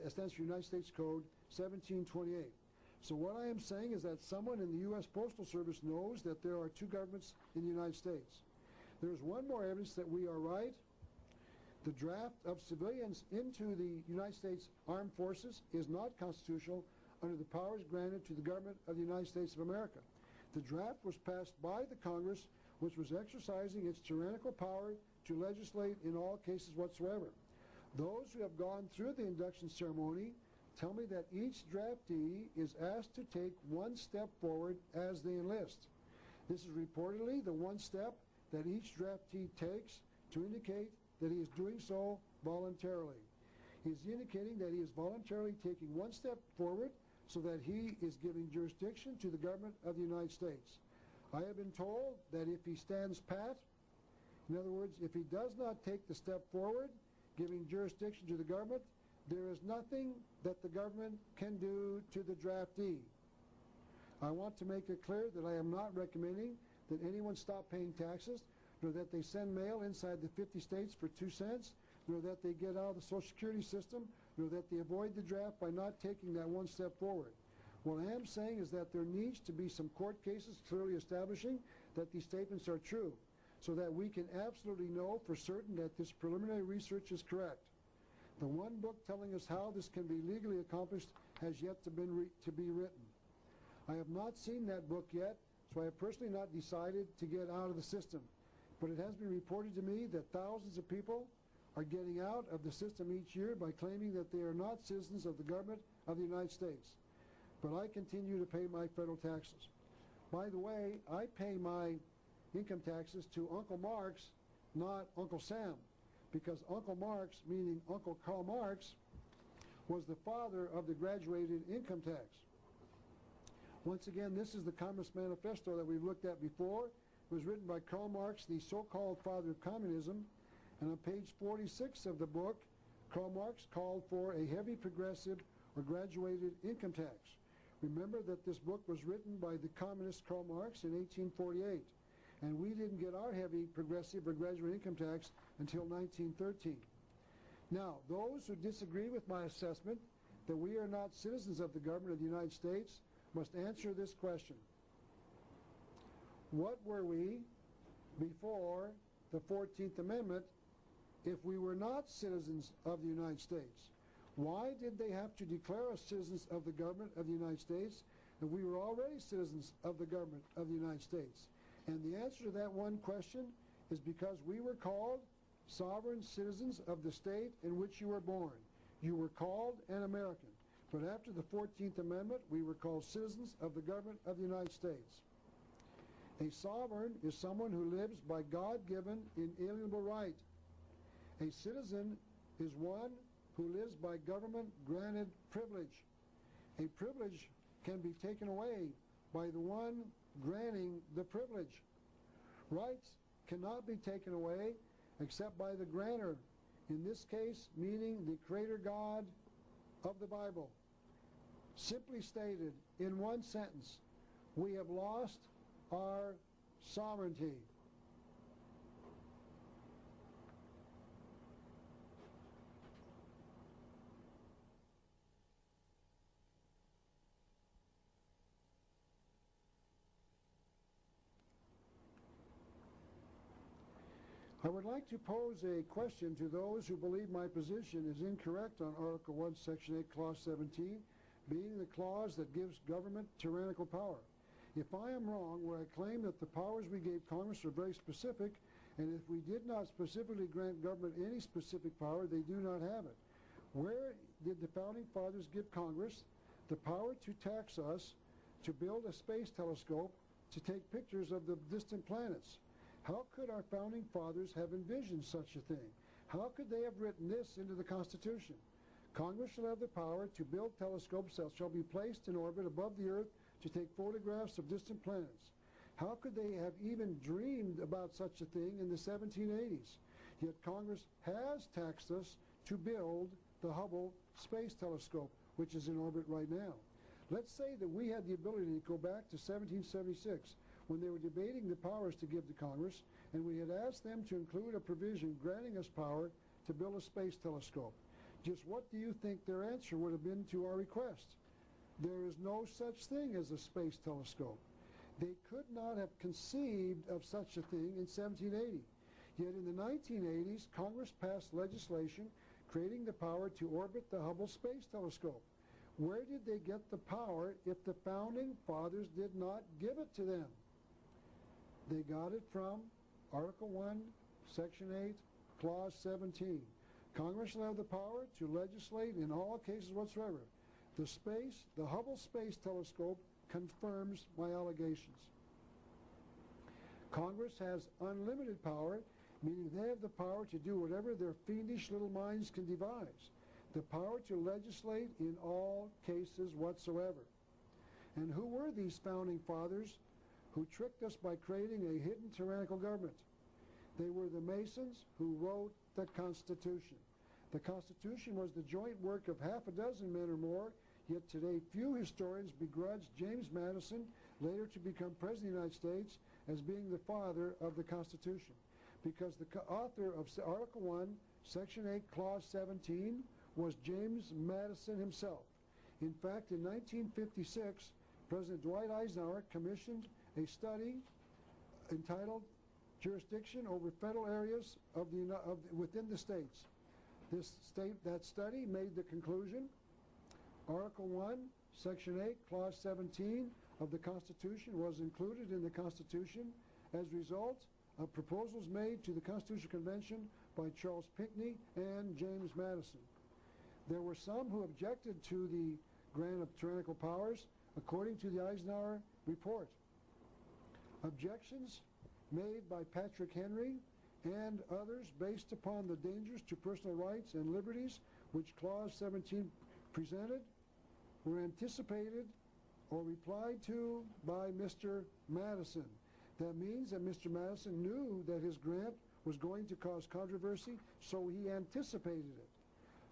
Speaker 1: stands for United States Code 1728. So what I am saying is that someone in the U.S. Postal Service knows that there are two governments in the United States. There's one more evidence that we are right. The draft of civilians into the United States Armed Forces is not constitutional under the powers granted to the government of the United States of America. The draft was passed by the Congress, which was exercising its tyrannical power to legislate in all cases whatsoever. Those who have gone through the induction ceremony tell me that each draftee is asked to take one step forward as they enlist. This is reportedly the one step that each draftee takes to indicate that he is doing so voluntarily. He is indicating that he is voluntarily taking one step forward so that he is giving jurisdiction to the government of the United States. I have been told that if he stands pat, in other words, if he does not take the step forward, giving jurisdiction to the government, there is nothing that the government can do to the draftee. I want to make it clear that I am not recommending that anyone stop paying taxes, nor that they send mail inside the 50 states for 2 cents, nor that they get out of the Social Security system, nor that they avoid the draft by not taking that one step forward. What I am saying is that there needs to be some court cases clearly establishing that these statements are true, so that we can absolutely know for certain that this preliminary research is correct. The one book telling us how this can be legally accomplished has yet to be written. I have not seen that book yet, so I have personally not decided to get out of the system. But it has been reported to me that thousands of people are getting out of the system each year by claiming that they are not citizens of the government of the United States. But I continue to pay my federal taxes. By the way, I pay my income taxes to Uncle Marx, not Uncle Sam, because Uncle Marx, meaning Uncle Karl Marx, was the father of the graduated income tax. Once again, this is the Communist Manifesto that we've looked at before. It was written by Karl Marx, the so-called father of communism, and on page 46 of the book, Karl Marx called for a heavy progressive or graduated income tax. Remember that this book was written by the communist Karl Marx in 1848, and we didn't get our heavy progressive or graduated income tax until 1913. Now, those who disagree with my assessment that we are not citizens of the government of the United States must answer this question. What were we before the 14th Amendment if we were not citizens of the United States? Why did they have to declare us citizens of the government of the United States if we were already citizens of the government of the United States? And the answer to that one question is because we were called sovereign citizens of the state in which you were born. You were called an American. But after the 14th Amendment, we were called citizens of the government of the United States. A sovereign is someone who lives by God-given inalienable right. A citizen is one who lives by government-granted privilege. A privilege can be taken away by the one granting the privilege. Rights cannot be taken away except by the grantor, in this case meaning the Creator God of the Bible. Simply stated in one sentence, we have lost our sovereignty. I would like to pose a question to those who believe my position is incorrect on Article 1, Section 8, Clause 17, being the clause that gives government tyrannical power. If I am wrong where I claim that the powers we gave Congress are very specific, and if we did not specifically grant government any specific power, they do not have it. Where did the Founding Fathers give Congress the power to tax us to build a space telescope to take pictures of the distant planets? How could our Founding Fathers have envisioned such a thing? How could they have written this into the Constitution? Congress shall have the power to build telescopes that shall be placed in orbit above the Earth to take photographs of distant planets. How could they have even dreamed about such a thing in the 1780s? Yet Congress has taxed us to build the Hubble Space Telescope, which is in orbit right now. Let's say that we had the ability to go back to 1776, when they were debating the powers to give to Congress, and we had asked them to include a provision granting us power to build a space telescope. Just what do you think their answer would have been to our request? There is no such thing as a space telescope. They could not have conceived of such a thing in 1780. Yet in the 1980s, Congress passed legislation creating the power to orbit the Hubble Space Telescope. Where did they get the power if the founding fathers did not give it to them? They got it from Article 1, Section 8, Clause 17. Congress shall have the power to legislate in all cases whatsoever. The Hubble Space Telescope confirms my allegations. Congress has unlimited power, meaning they have the power to do whatever their fiendish little minds can devise. The power to legislate in all cases whatsoever. And who were these founding fathers who tricked us by creating a hidden tyrannical government? They were the Masons who wrote the Constitution. The Constitution was the joint work of half a dozen men or more, yet today few historians begrudge James Madison, later to become President of the United States, as being the father of the Constitution, because the author of Article 1, Section 8, Clause 17 was James Madison himself. In fact, in 1956, President Dwight Eisenhower commissioned a study entitled Jurisdiction over Federal Areas within the States. That study made the conclusion, Article 1, Section 8, Clause 17 of the Constitution was included in the Constitution as a result of proposals made to the Constitutional Convention by Charles Pinckney and James Madison. There were some who objected to the grant of tyrannical powers, according to the Eisenhower report. Objections made by Patrick Henry and others based upon the dangers to personal rights and liberties which Clause 17 presented were anticipated or replied to by Mr. Madison. That means that Mr. Madison knew that his grant was going to cause controversy, so he anticipated it.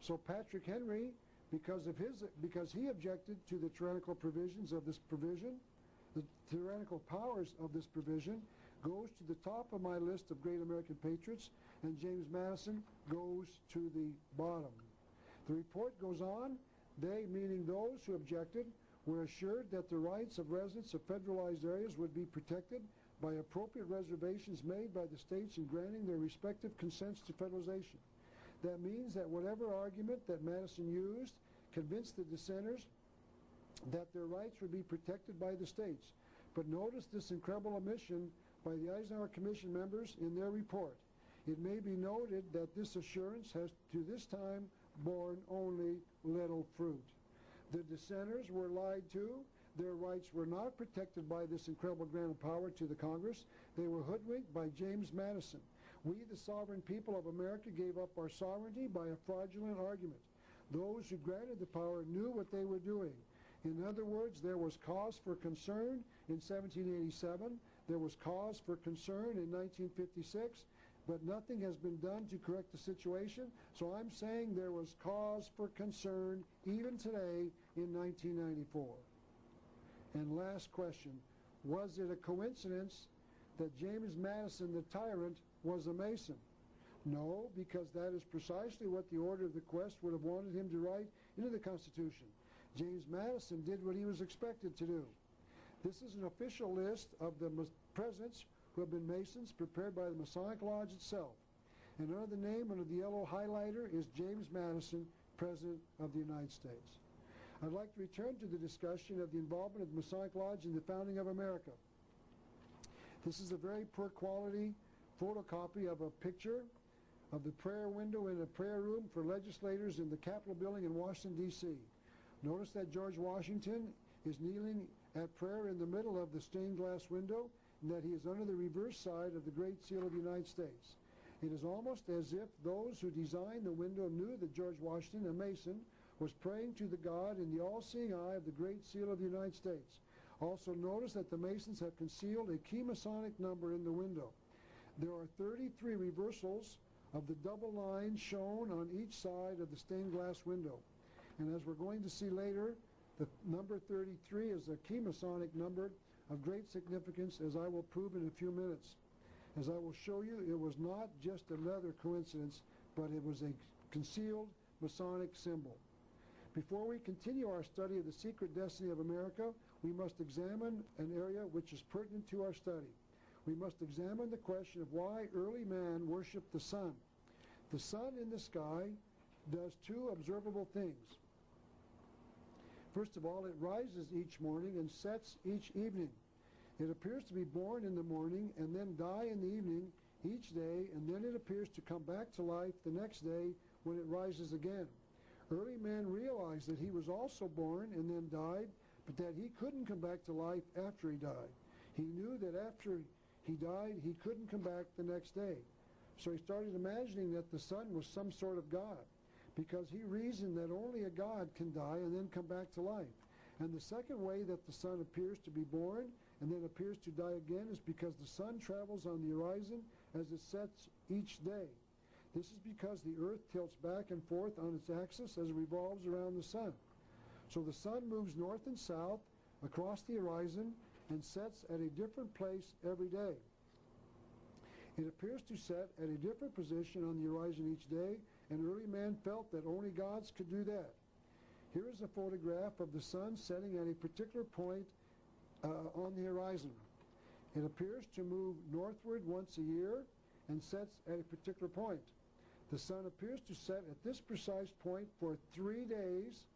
Speaker 1: So Patrick Henry, because he objected to the tyrannical provisions of this provision, the tyrannical powers of this provision, goes to the top of my list of great American patriots, and James Madison goes to the bottom. The report goes on. They, meaning those who objected, were assured that the rights of residents of federalized areas would be protected by appropriate reservations made by the states in granting their respective consents to federalization. That means that whatever argument that Madison used convinced the dissenters that their rights would be protected by the states. But notice this incredible omission by the Eisenhower Commission members in their report. It may be noted that this assurance has to this time borne only little fruit. The dissenters were lied to. Their rights were not protected by this incredible grant of power to the Congress. They were hoodwinked by James Madison. We, the sovereign people of America, gave up our sovereignty by a fraudulent argument. Those who granted the power knew what they were doing. In other words, there was cause for concern in 1787. There was cause for concern in 1956. But nothing has been done to correct the situation. So I'm saying there was cause for concern even today in 1994. And last question, was it a coincidence that James Madison, the tyrant, was a Mason? No, because that is precisely what the order of the quest would have wanted him to write into the Constitution. James Madison did what he was expected to do. This is an official list of the presidents who have been Masons, prepared by the Masonic Lodge itself. And under the name, under the yellow highlighter, is James Madison, President of the United States. I'd like to return to the discussion of the involvement of the Masonic Lodge in the founding of America. This is a very poor quality photocopy of a picture of the prayer window in a prayer room for legislators in the Capitol building in Washington, D.C. Notice that George Washington is kneeling at prayer in the middle of the stained glass window, and that he is under the reverse side of the Great Seal of the United States. It is almost as if those who designed the window knew that George Washington, a Mason, was praying to the God in the all-seeing eye of the Great Seal of the United States. Also notice that the Masons have concealed a key Masonic number in the window. There are 33 reversals of the double lines shown on each side of the stained glass window. And as we're going to see later, the number 33 is a key Masonic number of great significance, as I will prove in a few minutes. As I will show you, it was not just another coincidence, but it was a concealed Masonic symbol. Before we continue our study of the secret destiny of America, we must examine an area which is pertinent to our study. We must examine the question of why early man worshipped the sun. The sun in the sky does two observable things. First of all, it rises each morning and sets each evening. It appears to be born in the morning and then die in the evening each day, and then it appears to come back to life the next day when it rises again. Early man realized that he was also born and then died, but that he couldn't come back to life after he died. He knew that after he died, he couldn't come back the next day. So he started imagining that the sun was some sort of God, because he reasoned that only a God can die and then come back to life. And the second way that the sun appears to be born and then appears to die again is because the sun travels on the horizon as it sets each day. This is because the earth tilts back and forth on its axis as it revolves around the sun. So the sun moves north and south across the horizon and sets at a different place every day. It appears to set at a different position on the horizon each day, and early man felt that only gods could do that. Here is a photograph of the sun setting at a particular point on the horizon. It appears to move northward once a year and sets at a particular point. The sun appears to set at this precise point for 3 days,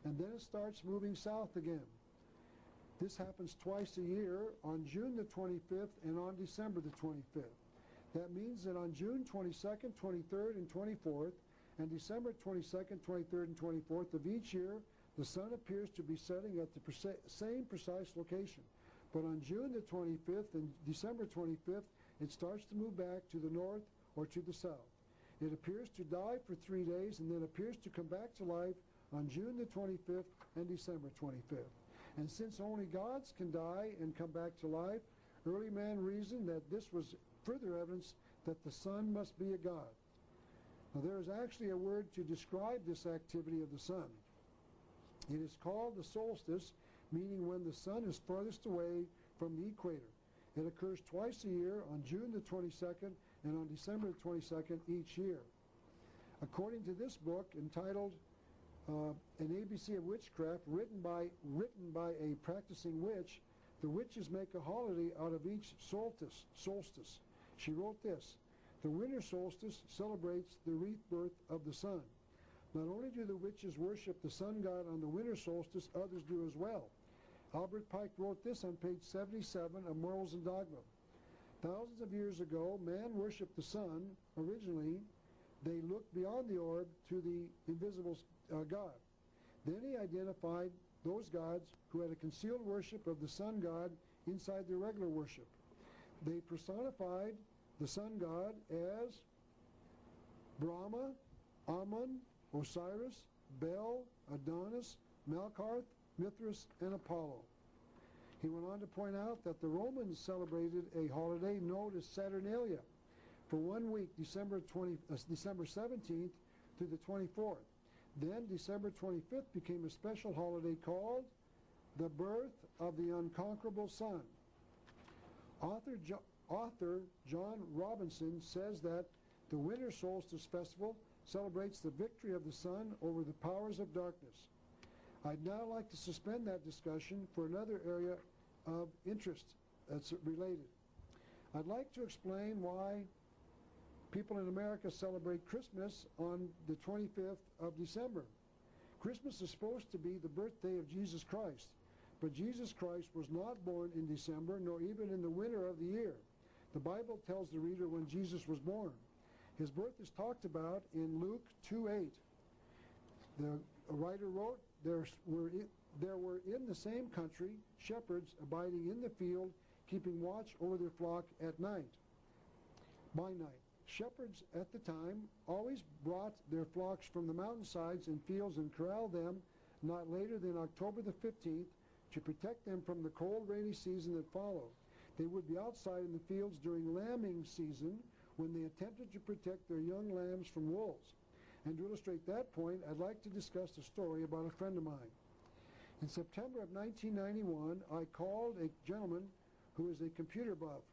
Speaker 1: and then it starts moving south again. This happens twice a year, on June the 25th and on December the 25th. That means that on June 22nd, 23rd, and 24th, and December 22nd, 23rd, and 24th of each year, the sun appears to be setting at the same precise location. But on June the 25th and December 25th, it starts to move back to the north or to the south. It appears to die for 3 days and then appears to come back to life on June the 25th and December 25th. And since only gods can die and come back to life, early man reasoned that this was further evidence that the sun must be a god. Now, there is actually a word to describe this activity of the sun. It is called the solstice, meaning when the sun is farthest away from the equator. It occurs twice a year, on June the 22nd and on December the 22nd each year. According to this book, entitled An ABC of Witchcraft, written by a practicing witch, the witches make a holiday out of each solstice. She wrote this: the winter solstice celebrates the rebirth of the sun. Not only do the witches worship the sun god on the winter solstice, others do as well. Albert Pike wrote this on page 77 of Morals and Dogma. Thousands of years ago, man worshipped the sun. Originally, they looked beyond the orb to the invisible God. Then he identified those gods who had a concealed worship of the sun god inside their regular worship. They personified the sun god as Brahma, Amun, Osiris, Bel, Adonis, Melkarth, Mithras, and Apollo. He went on to point out that the Romans celebrated a holiday known as Saturnalia for 1 week, December 17th to the 24th. Then December 25th became a special holiday called the Birth of the Unconquerable Sun. Author John Robinson says that the Winter Solstice Festival celebrates the victory of the sun over the powers of darkness. I'd now like to suspend that discussion for another area of interest that's related. I'd like to explain why people in America celebrate Christmas on the 25th of December. Christmas is supposed to be the birthday of Jesus Christ, but Jesus Christ was not born in December, nor even in the winter of the year. The Bible tells the reader when Jesus was born. His birth is talked about in Luke 2:8. The writer wrote, there were in the same country shepherds abiding in the field, keeping watch over their flock at night, by night. Shepherds at the time always brought their flocks from the mountainsides and fields and corralled them not later than October the 15th to protect them from the cold, rainy season that followed. They would be outside in the fields during lambing season when they attempted to protect their young lambs from wolves. And to illustrate that point, I'd like to discuss a story about a friend of mine. In September of 1991, I called a gentleman who is a computer buff.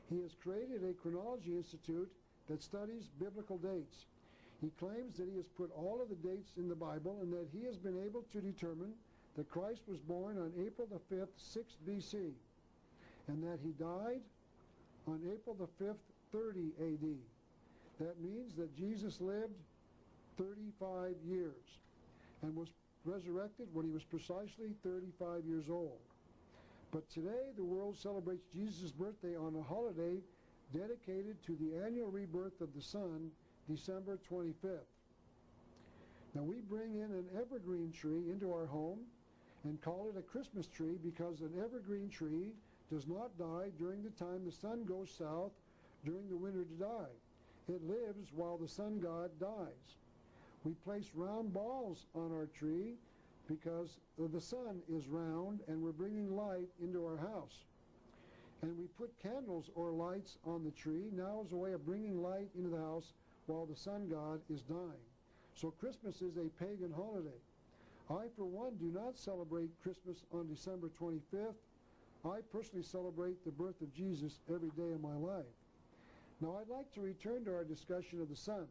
Speaker 1: He has created a chronology institute that studies biblical dates. He claims that he has put all of the dates in the Bible and that he has been able to determine that Christ was born on April the 5th, 6 BC, and that he died on April the 5th, 30 AD. That means that Jesus lived 35 years and was resurrected when he was precisely 35 years old. But today the world celebrates Jesus' birthday on a holiday dedicated to the annual rebirth of the sun, December 25th. Now we bring in an evergreen tree into our home and call it a Christmas tree because an evergreen tree does not die during the time the sun goes south during the winter to die. It lives while the sun god dies. We place round balls on our tree because the sun is round and we're bringing light into our house. And we put candles or lights on the tree now as a way of bringing light into the house while the sun god is dying. So Christmas is a pagan holiday. I, for one, do not celebrate Christmas on December 25th. I personally celebrate the birth of Jesus every day of my life. Now, I'd like to return to our discussion of the sun.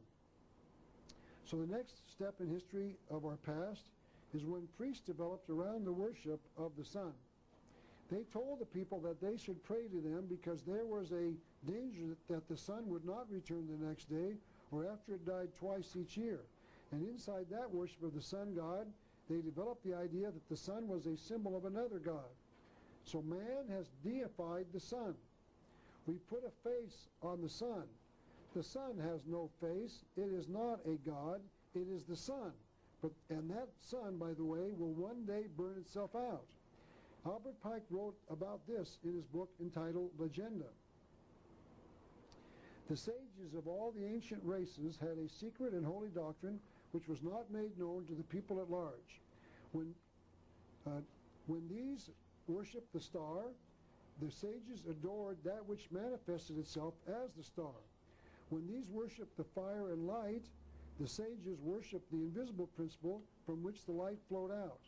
Speaker 1: So the next step in history of our past is when priests developed around the worship of the sun. They told the people that they should pray to them because there was a danger that the sun would not return the next day or after it died twice each year. And inside that worship of the sun god, they developed the idea that the sun was a symbol of another god. So man has deified the sun. We put a face on the sun. The sun has no face. It is not a god. It is the sun. And that sun, by the way, will one day burn itself out. Albert Pike wrote about this in his book entitled Legenda. The sages of all the ancient races had a secret and holy doctrine which was not made known to the people at large. When these worshipped the star, the sages adored that which manifested itself as the star. When these worshipped the fire and light, the sages worshipped the invisible principle from which the light flowed out.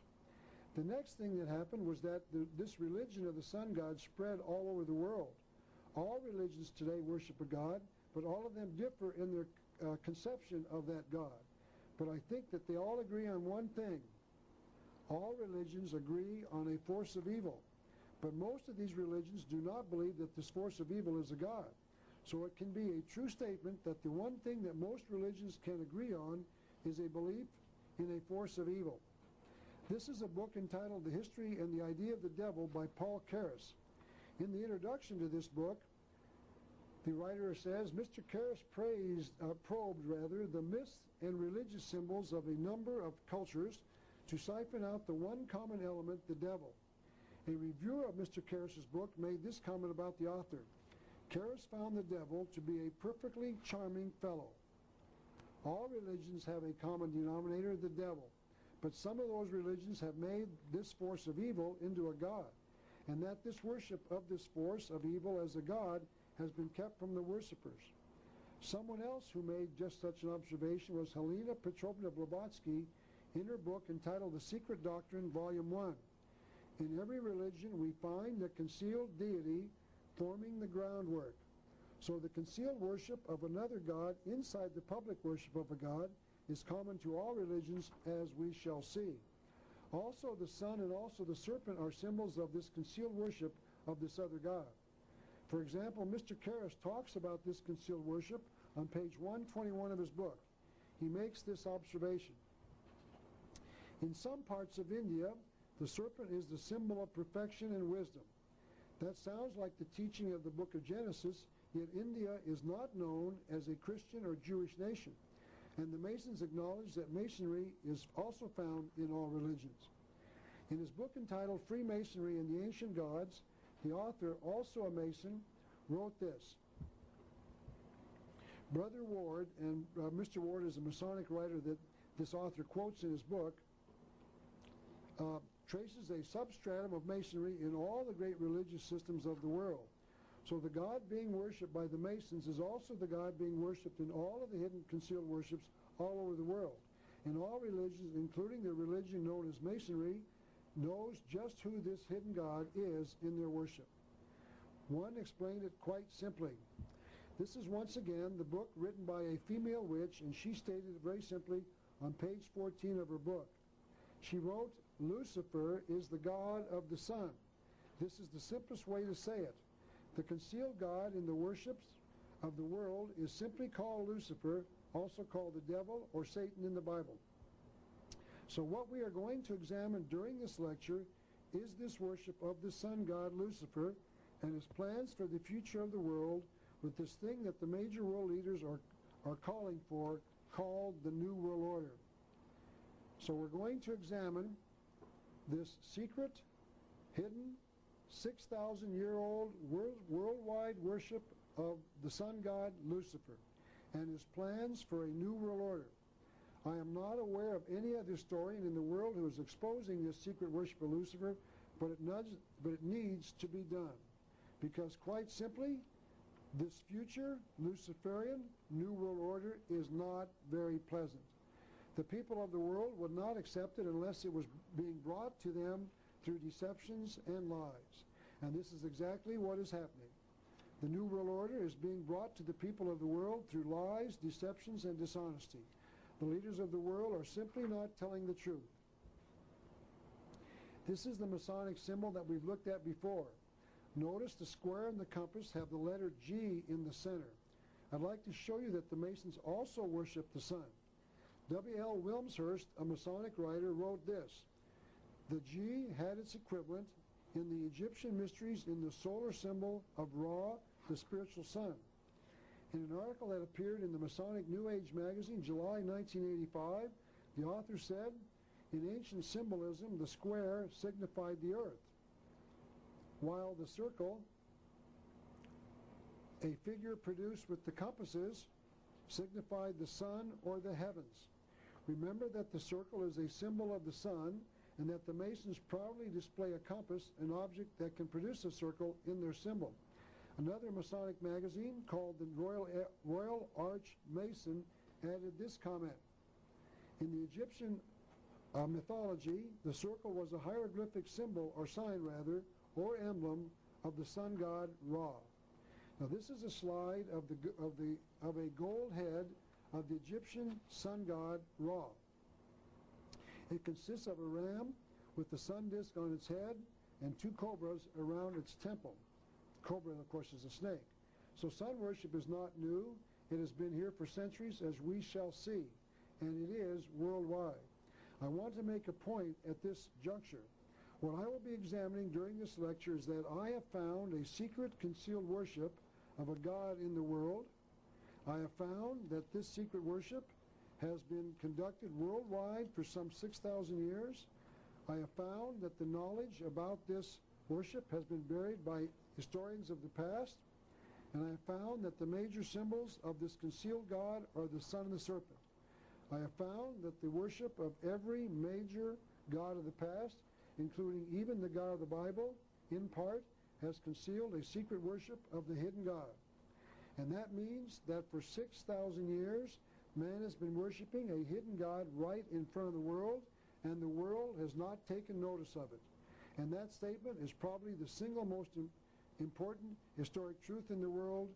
Speaker 1: The next thing that happened was that this religion of the sun god spread all over the world. All religions today worship a god, but all of them differ in their conception of that god. But I think that they all agree on one thing. All religions agree on a force of evil. But most of these religions do not believe that this force of evil is a god. So it can be a true statement that the one thing that most religions can agree on is a belief in a force of evil. This is a book entitled The History and the Idea of the Devil by Paul Karras. In the introduction to this book, the writer says, Mr. Karras probed the myths and religious symbols of a number of cultures to siphon out the one common element, the devil. A reviewer of Mr. Karras' book made this comment about the author. Karras found the devil to be a perfectly charming fellow. All religions have a common denominator, the devil. But some of those religions have made this force of evil into a god, and that this worship of this force of evil as a god has been kept from the worshippers. Someone else who made just such an observation was Helena Petrovna Blavatsky in her book entitled The Secret Doctrine, Volume 1. In every religion we find the concealed deity forming the groundwork. So the concealed worship of another god inside the public worship of a god is common to all religions, as we shall see. Also the sun and also the serpent are symbols of this concealed worship of this other god. For example, Mr. Karras talks about this concealed worship on page 121 of his book. He makes this observation. In some parts of India, the serpent is the symbol of perfection and wisdom. That sounds like the teaching of the book of Genesis, yet India is not known as a Christian or Jewish nation. And the Masons acknowledge that Masonry is also found in all religions. In his book entitled Freemasonry and the Ancient Gods, the author, also a Mason, wrote this. Brother Ward, and Mr. Ward is a Masonic writer that this author quotes in his book, traces a substratum of Masonry in all the great religious systems of the world. So the God being worshipped by the Masons is also the God being worshipped in all of the hidden concealed worships all over the world. And all religions, including the religion known as Masonry, knows just who this hidden God is in their worship. One explained it quite simply. This is once again the book written by a female witch, and she stated it very simply on page 14 of her book. She wrote, Lucifer is the god of the sun. This is the simplest way to say it. The concealed god in the worships of the world is simply called Lucifer, also called the devil or Satan in the Bible. So what we are going to examine during this lecture is this worship of the sun god Lucifer and his plans for the future of the world with this thing that the major world leaders are calling for, called the New World Order. So we're going to examine this secret, hidden, 6,000-year-old worldwide worship of the sun god Lucifer and his plans for a new world order. I am not aware of any other historian in the world who is exposing this secret worship of Lucifer, but it needs to be done. Because quite simply, this future Luciferian New World Order is not very pleasant. The people of the world would not accept it unless it was being brought to them through deceptions and lies. And this is exactly what is happening. The New World Order is being brought to the people of the world through lies, deceptions, and dishonesty. The leaders of the world are simply not telling the truth. This is the Masonic symbol that we've looked at before. Notice the square and the compass have the letter G in the center. I'd like to show you that the Masons also worship the sun. W.L. Wilmshurst, a Masonic writer, wrote this: "The G had its equivalent in the Egyptian mysteries in the solar symbol of Ra, the spiritual sun." In an article that appeared in the Masonic New Age magazine, July 1985, the author said, "In ancient symbolism, the square signified the earth, while the circle, a figure produced with the compasses, signified the sun or the heavens. Remember that the circle is a symbol of the sun, and that the Masons proudly display a compass, an object that can produce a circle, in their symbol." Another Masonic magazine called the Royal Arch Mason added this comment: "In the Egyptian mythology, the circle was a hieroglyphic symbol, or sign rather, or emblem of the sun god Ra." Now this is a slide of a gold head of the Egyptian sun god Ra. It consists of a ram with the sun disk on its head and two cobras around its temple. Cobra, of course, is a snake. So sun worship is not new. It has been here for centuries, as we shall see, and it is worldwide. I want to make a point at this juncture. What I will be examining during this lecture is that I have found a secret concealed worship of a god in the world. I have found that this secret worship has been conducted worldwide for some 6,000 years. I have found that the knowledge about this worship has been buried by historians of the past, and I have found that the major symbols of this concealed god are the sun and the serpent. I have found that the worship of every major god of the past, including even the God of the Bible, in part, has concealed a secret worship of the hidden God. And that means that for 6,000 years, man has been worshiping a hidden God right in front of the world, and the world has not taken notice of it. And that statement is probably the single most important historic truth in the world,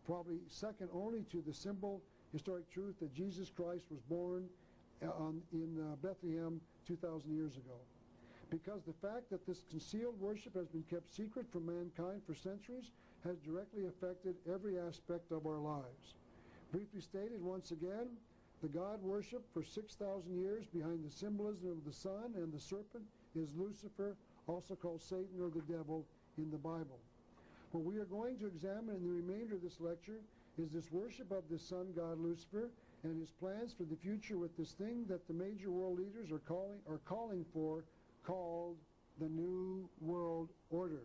Speaker 1: probably second only to the simple historic truth that Jesus Christ was born in Bethlehem 2,000 years ago. Because the fact that this concealed worship has been kept secret from mankind for centuries has directly affected every aspect of our lives. Briefly stated once again, the God worship for 6,000 years behind the symbolism of the sun and the serpent is Lucifer, also called Satan or the devil in the Bible. What we are going to examine in the remainder of this lecture is this worship of the sun god Lucifer and his plans for the future with this thing that the major world leaders are calling for, called the New World Order.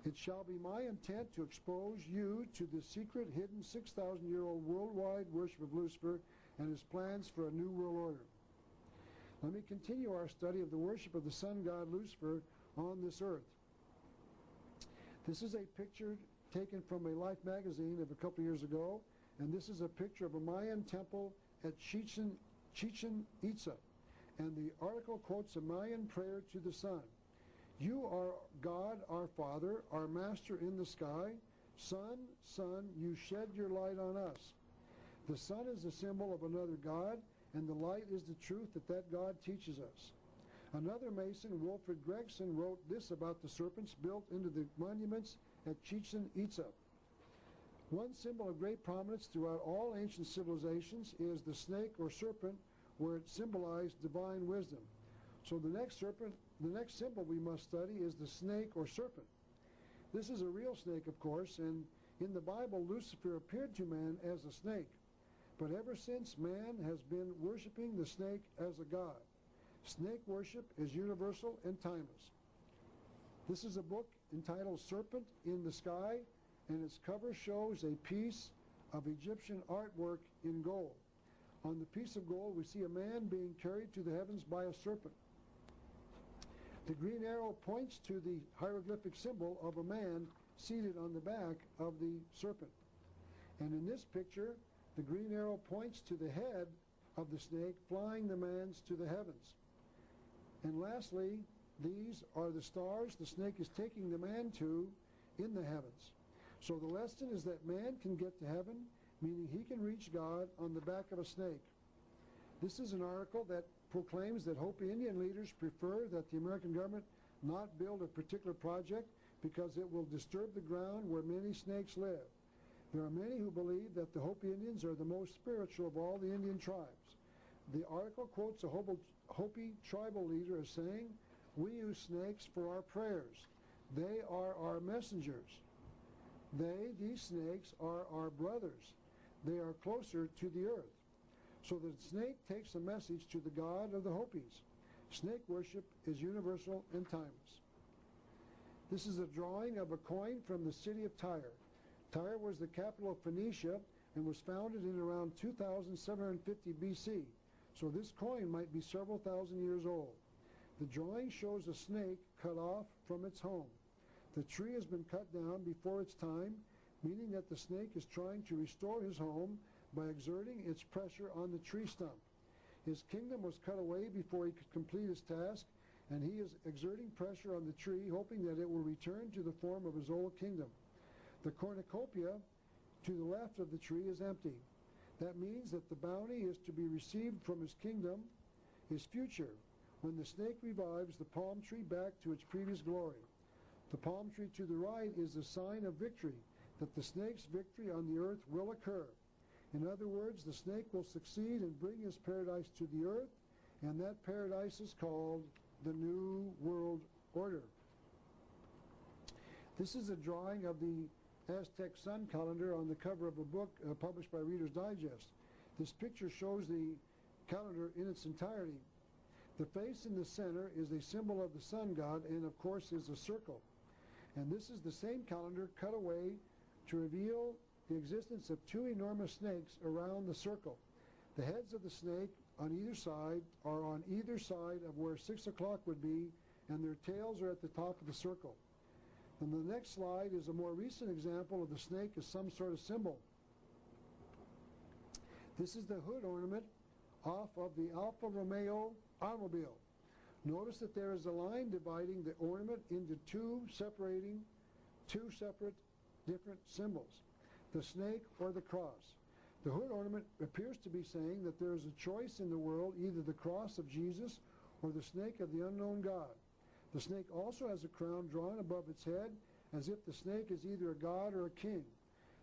Speaker 1: It shall be my intent to expose you to the secret, hidden, 6,000-year-old worldwide worship of Lucifer and his plans for a new world order. Let me continue our study of the worship of the sun god Lucifer on this earth. This is a picture taken from a Life magazine of a couple years ago, and this is a picture of a Mayan temple at Chichen Itza. And the article quotes a Mayan prayer to the sun. "You are God, our Father, our Master in the sky. Sun, sun, you shed your light on us." The sun is a symbol of another God, and the light is the truth that God teaches us. Another Mason, Wilfred Gregson, wrote this about the serpents built into the monuments at Chichen Itza. "One symbol of great prominence throughout all ancient civilizations is the snake or serpent, where it symbolized divine wisdom. So the next symbol we must study is the snake or serpent. This is a real snake, of course, and in the Bible, Lucifer appeared to man as a snake. But ever since, man has been worshiping the snake as a god. Snake worship is universal and timeless. This is a book entitled Serpent in the Sky, and its cover shows a piece of Egyptian artwork in gold. On the piece of gold, we see a man being carried to the heavens by a serpent. The green arrow points to the hieroglyphic symbol of a man seated on the back of the serpent. And in this picture, the green arrow points to the head of the snake flying the man to the heavens. And lastly, these are the stars the snake is taking the man to in the heavens. So the lesson is that man can get to heaven, meaning he can reach God on the back of a snake. This is an article that proclaims that Hopi Indian leaders prefer that the American government not build a particular project because it will disturb the ground where many snakes live. There are many who believe that the Hopi Indians are the most spiritual of all the Indian tribes. The article quotes a Hopi tribal leader as saying, "We use snakes for our prayers. They are our messengers. These snakes, are our brothers. They are closer to the earth." So the snake takes a message to the god of the Hopis. Snake worship is universal and timeless. This is a drawing of a coin from the city of Tyre. Tyre was the capital of Phoenicia and was founded in around 2750 BC. So this coin might be several thousand years old. The drawing shows a snake cut off from its home. The tree has been cut down before its time, meaning that the snake is trying to restore his home by exerting its pressure on the tree stump. His kingdom was cut away before he could complete his task, and he is exerting pressure on the tree, hoping that it will return to the form of his old kingdom. The cornucopia to the left of the tree is empty. That means that the bounty is to be received from his kingdom, his future, when the snake revives the palm tree back to its previous glory. The palm tree to the right is a sign of victory, that the snake's victory on the earth will occur. In other words, the snake will succeed in bringing his paradise to the earth, and that paradise is called the New World Order. This is a drawing of the Aztec sun calendar on the cover of a book published by Reader's Digest. This picture shows the calendar in its entirety. The face in the center is a symbol of the sun god and, of course, is a circle. And this is the same calendar cut away to reveal the existence of two enormous snakes around the circle. The heads of the snake on either side are on either side of where 6 o'clock would be, and their tails are at the top of the circle. And the next slide is a more recent example of the snake as some sort of symbol. This is the hood ornament off of the Alfa Romeo automobile. Notice that there is a line dividing the ornament into two separate different symbols, the snake or the cross. The hood ornament appears to be saying that there is a choice in the world, either the cross of Jesus or the snake of the unknown God. The snake also has a crown drawn above its head, as if the snake is either a god or a king.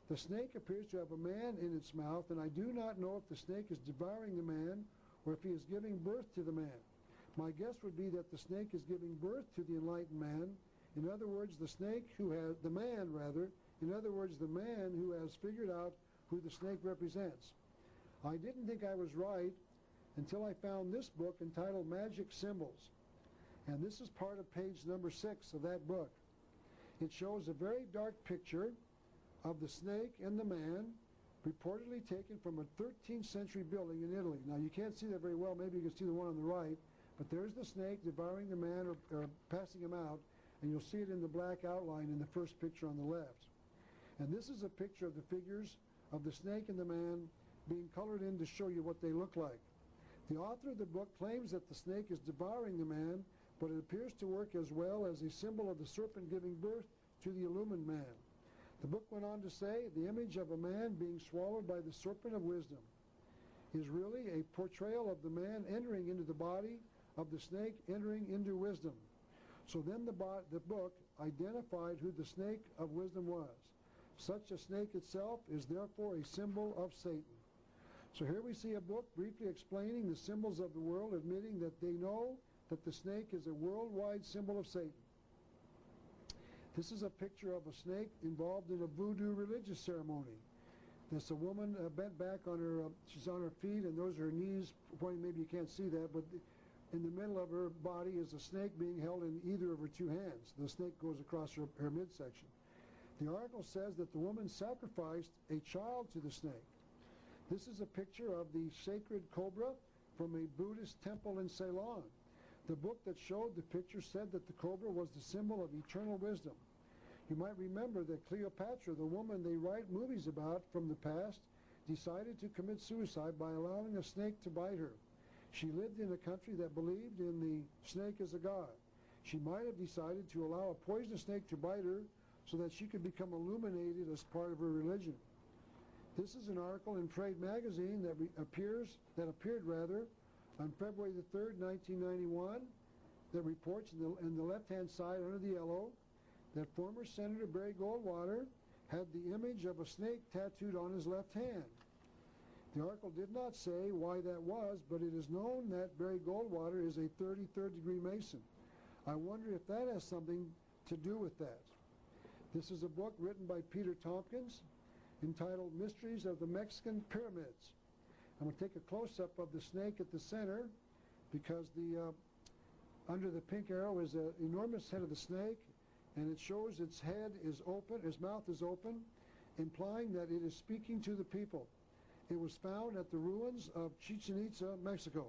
Speaker 1: The snake appears to have a man in its mouth, and I do not know if the snake is devouring the man or if he is giving birth to the man. My guess would be that the snake is giving birth to the enlightened man. In other words, the man who has figured out who the snake represents. I didn't think I was right until I found this book entitled Magic Symbols. And this is part of page number 6 of that book. It shows a very dark picture of the snake and the man, reportedly taken from a 13th century building in Italy. Now you can't see that very well, maybe you can see the one on the right, but there's the snake devouring the man or passing him out, and you'll see it in the black outline in the first picture on the left. And this is a picture of the figures of the snake and the man being colored in to show you what they look like. The author of the book claims that the snake is devouring the man, but it appears to work as well as a symbol of the serpent giving birth to the illumined man. The book went on to say, the image of a man being swallowed by the serpent of wisdom is really a portrayal of the man entering into the body of the snake entering into wisdom. So then the book identified who the snake of wisdom was. Such a snake itself is therefore a symbol of Satan. So here we see a book briefly explaining the symbols of the world, admitting that they know that the snake is a worldwide symbol of Satan. This is a picture of a snake involved in a voodoo religious ceremony. There's a woman bent back on her, she's on her feet, and those are her knees pointing. Maybe you can't see that, but in the middle of her body is a snake being held in either of her two hands. The snake goes across her midsection. The article says that the woman sacrificed a child to the snake. This is a picture of the sacred cobra from a Buddhist temple in Ceylon. The book that showed the picture said that the cobra was the symbol of eternal wisdom. You might remember that Cleopatra, the woman they write movies about from the past, decided to commit suicide by allowing a snake to bite her. She lived in a country that believed in the snake as a god. She might have decided to allow a poisonous snake to bite her so that she could become illuminated as part of her religion. This is an article in Trade magazine that appeared on February the 3rd, 1991, that reports in the left-hand side under the yellow that former Senator Barry Goldwater had the image of a snake tattooed on his left hand. The article did not say why that was, but it is known that Barry Goldwater is a 33rd degree Mason. I wonder if that has something to do with that. This is a book written by Peter Tompkins entitled Mysteries of the Mexican Pyramids. I'm going to take a close-up of the snake at the center because under the pink arrow is an enormous head of the snake, and it shows its head is open, its mouth is open, implying that it is speaking to the people. It was found at the ruins of Chichen Itza, Mexico.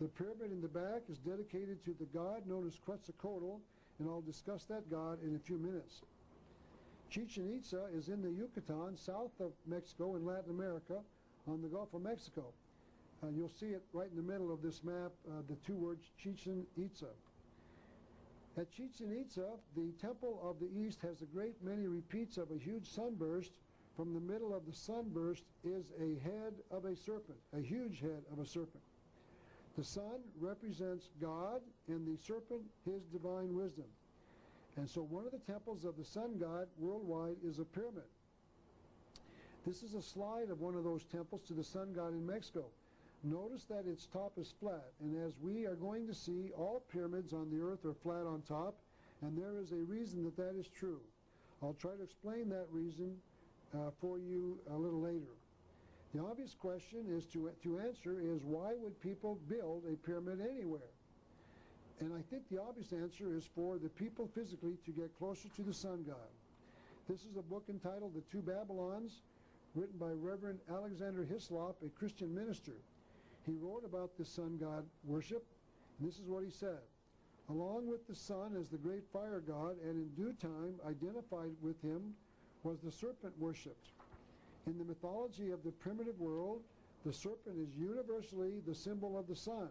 Speaker 1: The pyramid in the back is dedicated to the god known as Quetzalcoatl, and I'll discuss that god in a few minutes. Chichen Itza is in the Yucatan, south of Mexico in Latin America, on the Gulf of Mexico. You'll see it right in the middle of this map, the two words Chichen Itza. At Chichen Itza, the Temple of the East has a great many repeats of a huge sunburst. From the middle of the sunburst is a head of a serpent, a huge head of a serpent. The sun represents God and the serpent his divine wisdom. And so one of the temples of the sun god worldwide is a pyramid. This is a slide of one of those temples to the sun god in Mexico. Notice that its top is flat, and as we are going to see, all pyramids on the earth are flat on top, and there is a reason that that is true. I'll try to explain that reason for you a little later. The obvious question is to answer is, why would people build a pyramid anywhere? And I think the obvious answer is for the people physically to get closer to the sun god. This is a book entitled The Two Babylons, written by Reverend Alexander Hislop, a Christian minister. He wrote about the sun god worship, and this is what he said. Along with the sun as the great fire god, and in due time identified with him, was the serpent worshipped. In the mythology of the primitive world, the serpent is universally the symbol of the sun.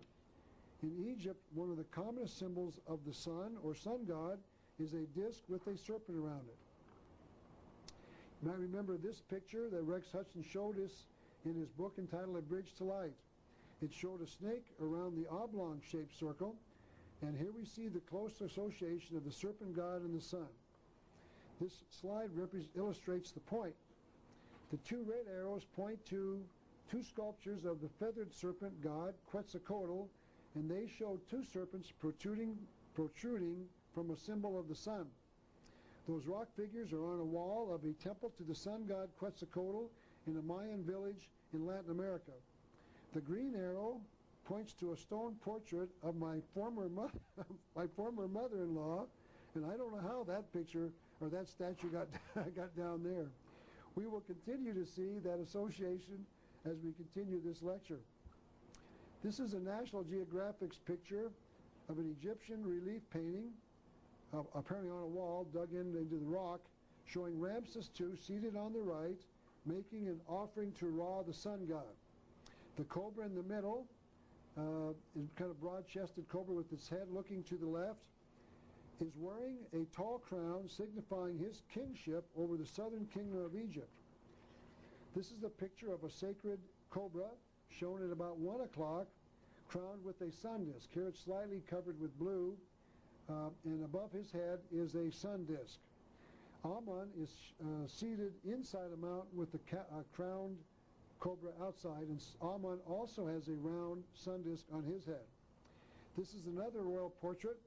Speaker 1: In Egypt, one of the commonest symbols of the sun or sun god is a disc with a serpent around it. You might remember this picture that Rex Hudson showed us in his book entitled A Bridge to Light. It showed a snake around the oblong-shaped circle, and here we see the close association of the serpent god and the sun. This slide illustrates the point. The two red arrows point to two sculptures of the feathered serpent god, Quetzalcoatl, and they show two serpents protruding from a symbol of the sun. Those rock figures are on a wall of a temple to the sun god Quetzalcoatl in a Mayan village in Latin America. The green arrow points to a stone portrait of my former mother-in-law, and I don't know how that picture or that statue got down there. We will continue to see that association as we continue this lecture. This is a National Geographic's picture of an Egyptian relief painting, apparently on a wall dug into the rock, showing Ramses II seated on the right, making an offering to Ra, the sun god. The cobra in the middle is kind of broad-chested cobra with its head looking to the left, is wearing a tall crown signifying his kingship over the southern kingdom of Egypt. This is a picture of a sacred cobra shown at about 1 o'clock, crowned with a sun disk. Here it's slightly covered with blue, and above his head is a sun disk. Amun is seated inside a mountain with a crowned cobra outside, and Amun also has a round sun disk on his head. This is another royal portrait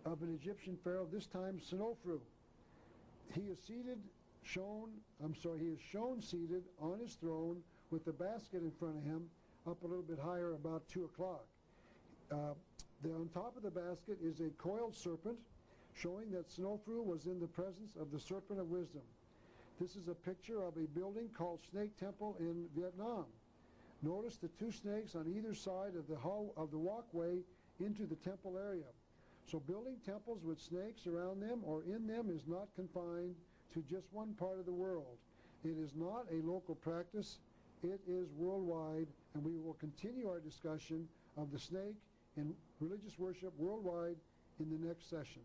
Speaker 1: of an Egyptian pharaoh, this time Senofru. He is shown seated on his throne with the basket in front of him, up a little bit higher, about 2 o'clock. On top of the basket is a coiled serpent, showing that Senofru was in the presence of the Serpent of Wisdom. This is a picture of a building called Snake Temple in Vietnam. Notice the 2 snakes on either side of the walkway into the temple area. So building temples with snakes around them or in them is not confined to just one part of the world. It is not a local practice. It is worldwide, and we will continue our discussion of the snake in religious worship worldwide in the next session.